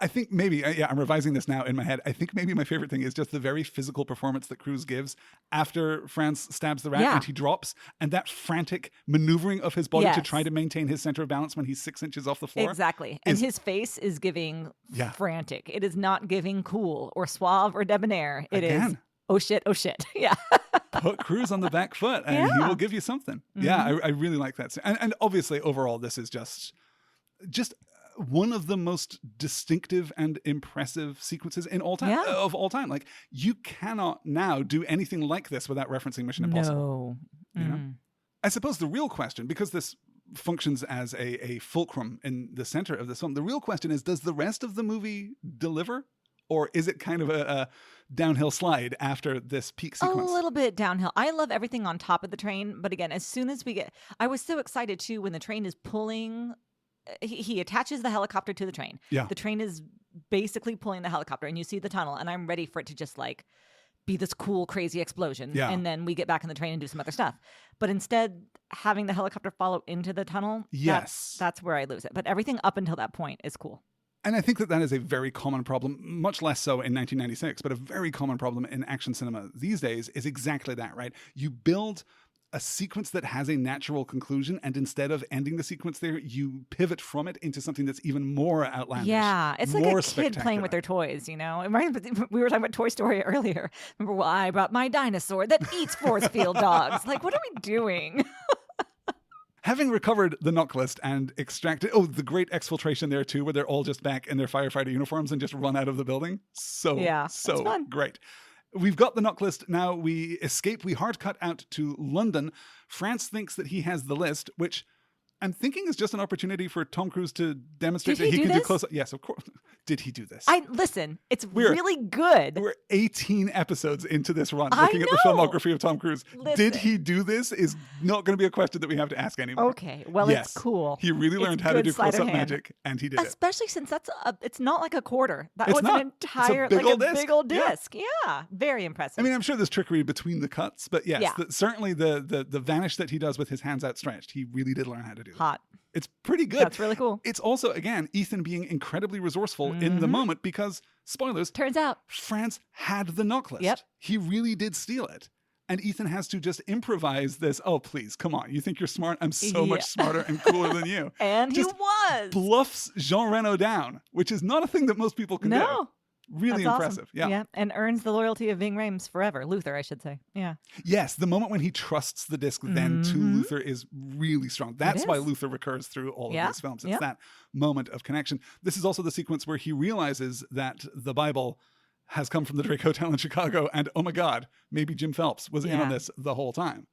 I think maybe, I'm revising this now in my head. I think maybe my favorite thing is just the very physical performance that Cruise gives after Franz stabs the rat and he drops, and that frantic maneuvering of his body to try to maintain his center of balance when he's 6 inches off the floor. Exactly. And his face is giving frantic. It is not giving cool or suave or debonair. It is, oh shit. Yeah. Put Cruise on the back foot and he will give you something. Mm-hmm. Yeah, I really like that. And obviously, overall, this is just one of the most distinctive and impressive sequences in all time of all time. Like, you cannot now do anything like this without referencing Mission Impossible. No. You know? I suppose the real question, because this functions as a fulcrum in the center of this film, the real question is, does the rest of the movie deliver? Or is it kind of a downhill slide after this peak sequence? A little bit downhill. I love everything on top of the train. But again, as soon as I was so excited too when the train is pulling. He attaches the helicopter to the train. Yeah. The train is basically pulling the helicopter and you see the tunnel and I'm ready for it to just like be this cool, crazy explosion. Yeah. And then we get back on the train and do some other stuff. But instead, having the helicopter follow into the tunnel, Yes. that's where I lose it. But everything up until that point is cool. And I think that is a very common problem, much less so in 1996, but a very common problem in action cinema these days is exactly that, right? You build a sequence that has a natural conclusion, and instead of ending the sequence there, you pivot from it into something that's even more outlandish. Yeah, it's like more a kid playing with their toys, you know? We were talking about Toy Story earlier. Remember, well, I brought my dinosaur that eats force field dogs. Like, what are we doing? Having recovered the knock list and extracted, the great exfiltration there too, where they're all just back in their firefighter uniforms and just run out of the building. So fun. Great. We've got the knock list. Now we escape. We hard cut out to London. France thinks that he has the list, which I'm thinking is just an opportunity for Tom Cruise to demonstrate that he can do close up. Yes, of course. Did he do this? Listen, it's really good. We're 18 episodes into this run, looking at the filmography of Tom Cruise. Listen. Did he do this is not going to be a question that we have to ask anymore. Okay, well, yes. It's cool. He really learned how to do close-up magic, and he did Especially since it's not like a quarter. That was an entire, big old disc. Yeah, very impressive. I mean, I'm sure there's trickery between the cuts, but yes, certainly the vanish that he does with his hands outstretched, he really did learn how to do. Hot. It's pretty good. That's really cool. It's also, again, Ethan being incredibly resourceful in the moment because, spoilers, turns out France had the knock list. Yep. He really did steal it. And Ethan has to just improvise this. Oh, please, come on. You think you're smart? I'm so much smarter and cooler than you. And just he was. Bluffs Jean Reno down, which is not a thing that most people can do. Really That's impressive. Awesome. Yeah. And earns the loyalty of Ving Rhames forever. Luther, I should say. Yeah. Yes. The moment when he trusts the disc then to Luther is really strong. That's why Luther recurs through all of these films. It's that moment of connection. This is also the sequence where he realizes that the Bible has come from the Drake Hotel in Chicago. And oh my God, maybe Jim Phelps was in on this the whole time.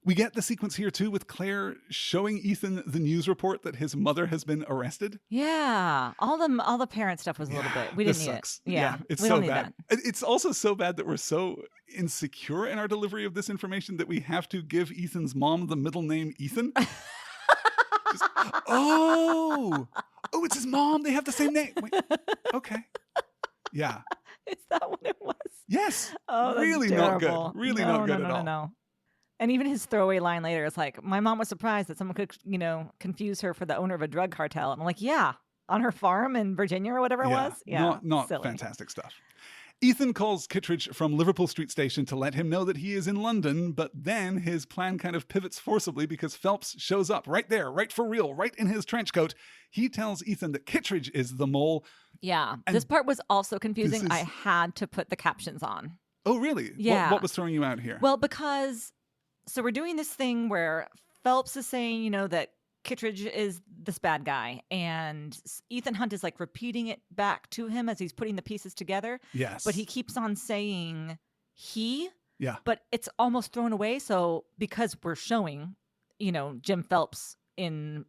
We get the sequence here too with Claire showing Ethan the news report that his mother has been arrested. Yeah, all the parent stuff was a little bit. We didn't need sucks. it. Yeah, it's we so don't need bad. That. It's also so bad that we're so insecure in our delivery of this information that we have to give Ethan's mom the middle name Ethan. It's his mom. They have the same name. Wait, okay. Yeah. Is that what it was? Yes. Oh, that's really terrible. Not good. Really not good at all. No. And even his throwaway line later is like, my mom was surprised that someone could, confuse her for the owner of a drug cartel. And I'm like, yeah, on her farm in Virginia or whatever it was. Yeah, not silly. Fantastic stuff. Ethan calls Kittredge from Liverpool Street Station to let him know that he is in London, but then his plan kind of pivots forcibly because Phelps shows up right there, right for real, right in his trench coat. He tells Ethan that Kittredge is the mole. Yeah, this part was also confusing. I had to put the captions on. Oh, really? Yeah. What was throwing you out here? Well, because... So we're doing this thing where Phelps is saying, that Kittredge is this bad guy. And Ethan Hunt is like repeating it back to him as he's putting the pieces together. Yes. But he keeps on saying he. Yeah. But it's almost thrown away. So because we're showing, Jim Phelps in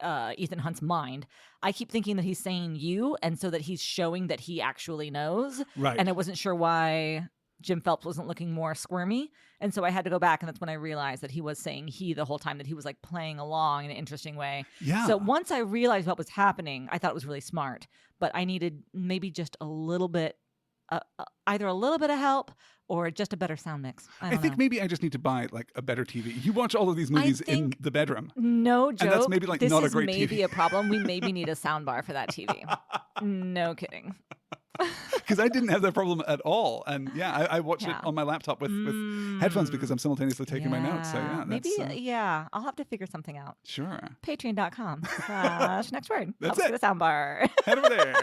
Ethan Hunt's mind, I keep thinking that he's saying you. And so that he's showing that he actually knows. Right. And I wasn't sure why Jim Phelps wasn't looking more squirmy. And so I had to go back, and that's when I realized that he was saying he the whole time, that he was like playing along in an interesting way. Yeah. So once I realized what was happening, I thought it was really smart, but I needed maybe just a little bit, either a little bit of help or just a better sound mix. I think maybe I just need to buy like a better TV. You watch all of these movies in the bedroom. No joke. And that's maybe like not a great TV. This is maybe a problem. We maybe need a sound bar for that TV. No kidding. Because I didn't have that problem at all. And I watch it on my laptap with headphones because I'm simultaneously taking my notes. So maybe, I'll have to figure something out. Sure. Patreon.com/next word. That's Helps get a soundbar. Head over there.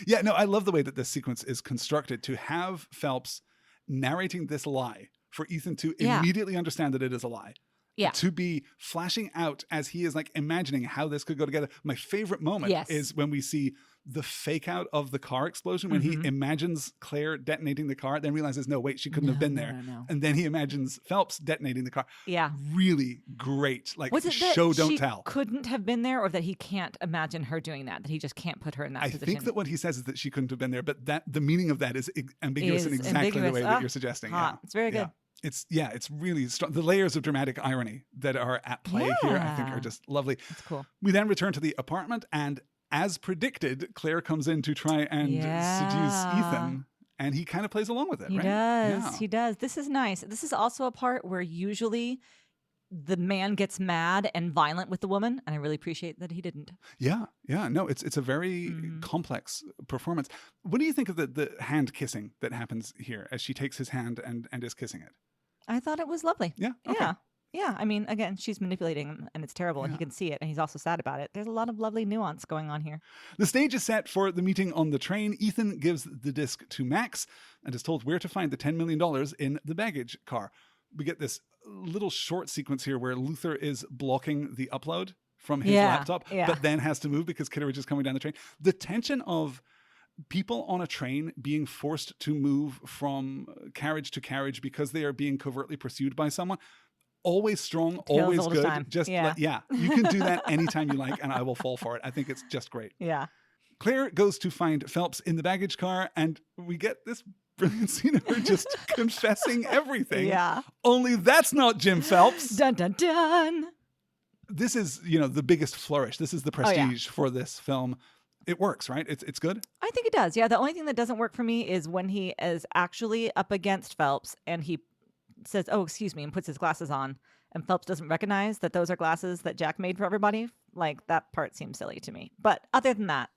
Yeah, no, I love the way that this sequence is constructed to have Phelps narrating this lie for Ethan to immediately understand that it is a lie. Yeah. To be flashing out as he is like imagining how this could go together. My favorite moment is when we see the fake out of the car explosion, when he imagines Claire detonating the car, then realizes, no, wait, she couldn't have been there. No. And then he imagines Phelps detonating the car. Yeah. Really great. Like, was it that show, don't she tell. Couldn't have been there, or that he can't imagine her doing that he just can't put her in that position? I think that what he says is that she couldn't have been there, but that the meaning of that is ambiguous in exactly the way that you're suggesting. Hot. Yeah. It's very good. It's really strong. The layers of dramatic irony that are at play here, I think, are just lovely. That's cool. We then return to the apartment, and as predicted, Claire comes in to try and seduce Ethan. and he kind of plays along with it, He right? does. Yeah. He does. This is nice. This is also a part where usually the man gets mad and violent with the woman, and I really appreciate that he didn't. Yeah. No, it's a very complex performance. What do you think of the hand kissing that happens here as she takes his hand and is kissing it? I thought it was lovely. Yeah? Okay. Yeah. I mean, again, she's manipulating him, and it's terrible, and he can see it, and he's also sad about it. There's a lot of lovely nuance going on here. The stage is set for the meeting on the train. Ethan gives the disc to Max and is told where to find the $10 million in the baggage car. We get this little short sequence here where Luther is blocking the upload from his laptop, but then has to move because Kitteridge is coming down the train. The tension of people on a train being forced to move from carriage to carriage because they are being covertly pursued by someone. Always strong, always good. Just you can do that anytime you like, and I will fall for it. I think it's just great. Yeah. Claire goes to find Phelps in the baggage car, and we get this brilliant scene of her just confessing everything. Yeah. Only that's not Jim Phelps. Dun dun dun. This is, the biggest flourish. This is the prestige for this film. It works, right? It's good. I think it does. Yeah. The only thing that doesn't work for me is when he is actually up against Phelps and he says, "Oh, excuse me," and puts his glasses on, and Phelps doesn't recognize that those are glasses that Jack made for everybody. Like, that part seems silly to me. But other than that,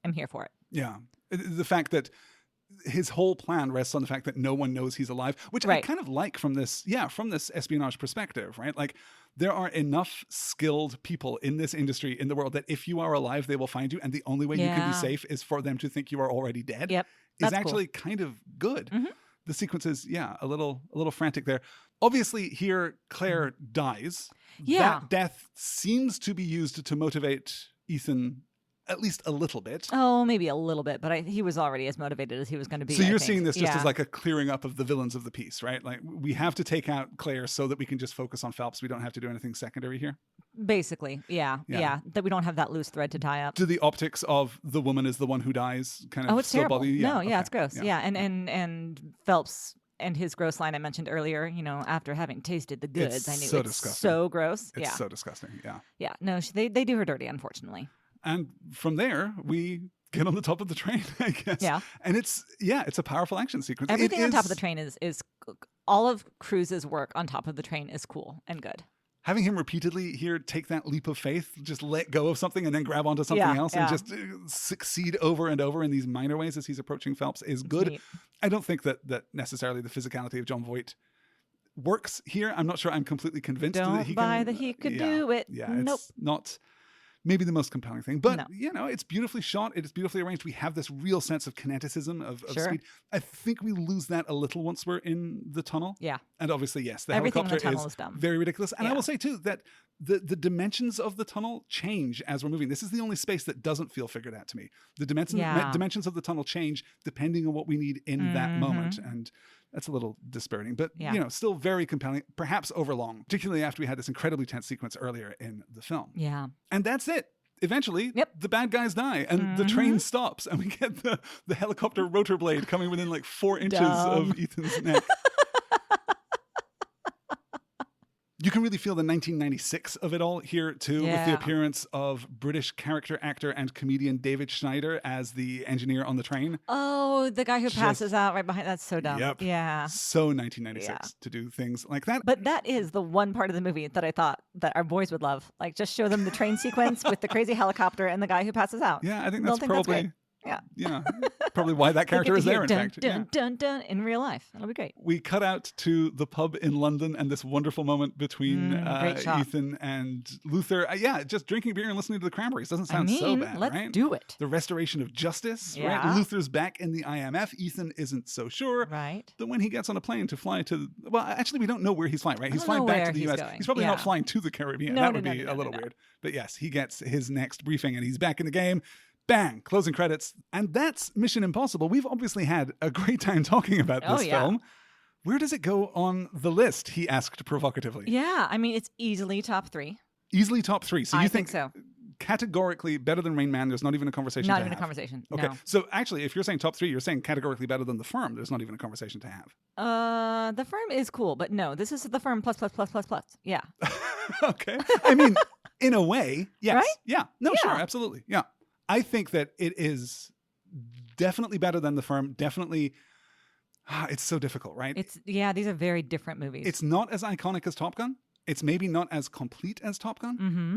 I'm here for it. Yeah. The fact that his whole plan rests on the fact that no one knows he's alive, which I kind of like from this espionage perspective, right? Like, there are enough skilled people in this industry in the world that if you are alive, they will find you. And the only way you can be safe is for them to think you are already dead. Yep. Is actually kind of good. Mm-hmm. The sequence is, a little frantic there. Obviously, here, Claire dies. Yeah. That death seems to be used to motivate Ethan at least a little bit. Oh, maybe a little bit, but he was already as motivated as he was going to be. So you're seeing this just as like a clearing up of the villains of the piece, right? Like, we have to take out Claire so that we can just focus on Phelps. We don't have to do anything secondary here. Basically, yeah. That we don't have that loose thread to tie up. Do the optics of the woman is the one who dies kind of it's still terrible. bother you? No, it's gross. Yeah, and Phelps and his gross line I mentioned earlier, after having tasted the goods, I knew so it's disgusting. So gross. It's so disgusting, yeah. Yeah, no, they do her dirty, unfortunately. And from there, we get on the top of the train, I guess. Yeah. And it's a powerful action sequence. Everything on top of the train is all of Cruise's work on top of the train is cool and good. Having him repeatedly here take that leap of faith, just let go of something and then grab onto something else and just succeed over and over in these minor ways as he's approaching Phelps is good. Neat. I don't think that necessarily the physicality of Jon Voight works here. I'm not sure I'm completely convinced that he could do it. Yeah, nope. It's not maybe the most compelling thing, but it's beautifully shot. It is beautifully arranged. We have this real sense of kineticism of speed. I think we lose that a little once we're in the tunnel. Yeah. And obviously, yes, the Everything helicopter in the tunnel is dumb. very ridiculous. And I will say too that the dimensions of the tunnel change as we're moving. This is the only space that doesn't feel figured out to me. The dimensions of the tunnel change depending on what we need in that moment. And that's a little dispiriting, but still very compelling, perhaps overlong, particularly after we had this incredibly tense sequence earlier in the film. Yeah. And that's it. Eventually, the bad guys die and the train stops and we get the helicopter rotor blade coming within like 4 inches of Ethan's neck. You can really feel the 1996 of it all here too, with the appearance of British character actor and comedian David Schneider as the engineer on the train. Oh, the guy who passes out right behind. That's so dumb. Yep. Yeah. So 1996 to do things like that. But that is the one part of the movie that I thought that our boys would love. Like, just show them the train sequence with the crazy helicopter and the guy who passes out. Yeah, I think that's probably... That's yeah, probably why that character is there, in fact. Dun, in real life. That'll be great. We cut out to the pub in London and this wonderful moment between Ethan and Luther. Just drinking beer and listening to the Cranberries doesn't sound so bad, let's right? do it. The restoration of justice, right? Luther's back in the IMF. Ethan isn't so sure. Right. But when he gets on a plane to fly to... Well, actually, we don't know where he's flying, right? He's flying back to the U.S. Going. He's probably not flying to the Caribbean. That would be a little weird. But yes, he gets his next briefing and he's back in the game. Bang! Closing credits. And that's Mission Impossible. We've obviously had a great time talking about this film. Where does it go on the list? He asked provocatively. Yeah, I mean, it's easily top 3. Easily top 3. So you think so? Categorically better than Rain Man? There's not even a conversation to have. Not even a conversation. Okay. No. So actually, if you're saying top 3, you're saying categorically better than The Firm. There's not even a conversation to have. The Firm is cool, but no, this is The Firm plus. Yeah. Okay. I mean, in a way, yes. Right? Yeah. No, sure. Absolutely. Yeah. I think that it is definitely better than The Firm. Definitely, it's so difficult, right? These are very different movies. It's not as iconic as Top Gun. It's maybe not as complete as Top Gun. Mm-hmm.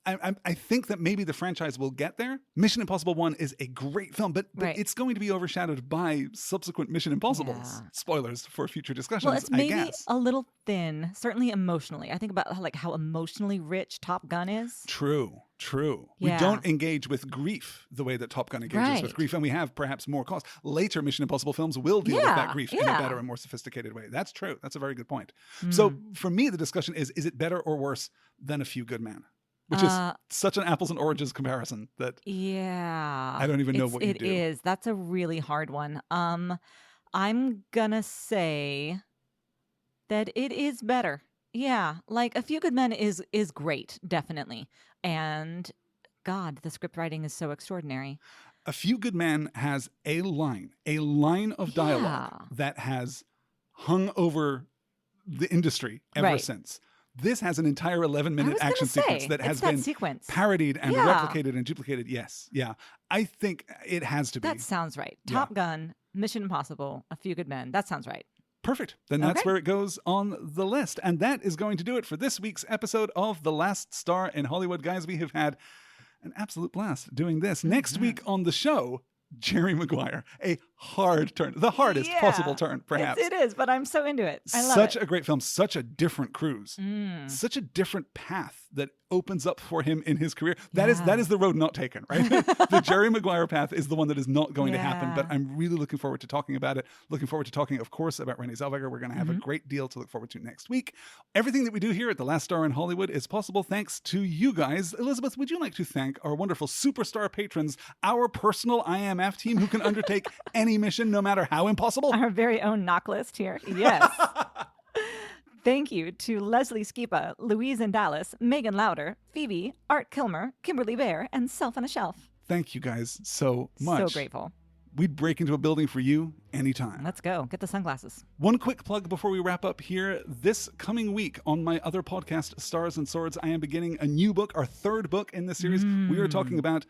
I think that maybe the franchise will get there. Mission Impossible 1 is a great film, but it's going to be overshadowed by subsequent Mission Impossibles. Yeah. Spoilers for future discussions, well, it's maybe I guess. A little thin, certainly emotionally. I think about like how emotionally rich Top Gun is. True. Yeah. We don't engage with grief the way that Top Gun engages with grief, and we have perhaps more cost. Later Mission Impossible films will deal with that grief in a better and more sophisticated way. That's true. That's a very good point. So for me, the discussion is it better or worse than A Few Good Men? Which is such an apples and oranges comparison that I don't even know what you do. It is. That's a really hard one. I'm gonna say that it is better. Yeah, like A Few Good Men is great, definitely. And God, the script writing is so extraordinary. A Few Good Men has a line of dialogue that has hung over the industry ever since. This has an entire 11-minute action sequence that has been parodied and replicated and duplicated. Yes. Yeah. I think it has to be. That sounds right. Top Gun, Mission Impossible, A Few Good Men. That sounds right. Perfect. Then that's where it goes on the list. And that is going to do it for this week's episode of The Last Star in Hollywood. Guys, we have had an absolute blast doing this. Next week on the show, Jerry Maguire, a hard turn, the hardest possible turn, perhaps. It is, but I'm so into it. I love Such a great film, such a different cruise, such a different path that opens up for him in his career. That is the road not taken, right? The Jerry Maguire path is the one that is not going to happen, but I'm really looking forward to talking about it. Looking forward to talking, of course, about Renée Zellweger. We're going to have a great deal to look forward to next week. Everything that we do here at The Last Star in Hollywood is possible thanks to you guys. Elizabeth, would you like to thank our wonderful superstar patrons, our personal IMF team who can undertake any mission, no matter how impossible? Our very own knock list here. Yes. Thank you to Leslie Skipa, Louise in Dallas, Megan Lauder, Phoebe, Art Kilmer, Kimberly Bear, and Self on a Shelf. Thank you guys so much. So grateful. We'd break into a building for you anytime. Let's go. Get the sunglasses. One quick plug before we wrap up here. This coming week on my other podcast, Stars and Swords, I am beginning a new book, our third book in this series. We are talking about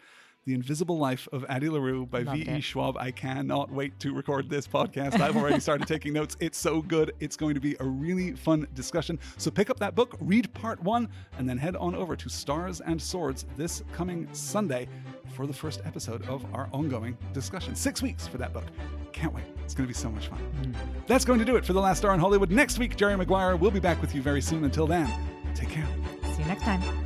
The Invisible Life of Addie LaRue by V.E. Schwab. I cannot wait to record this podcast. I've already started taking notes. It's so good. It's going to be a really fun discussion. So pick up that book, read part 1, and then head on over to Stars and Swords this coming Sunday for the first episode of our ongoing discussion. 6 weeks for that book. Can't wait. It's going to be so much fun. That's going to do it for The Last Star in Hollywood. Next week, Jerry Maguire will be back with you very soon. Until then, take care. See you next time.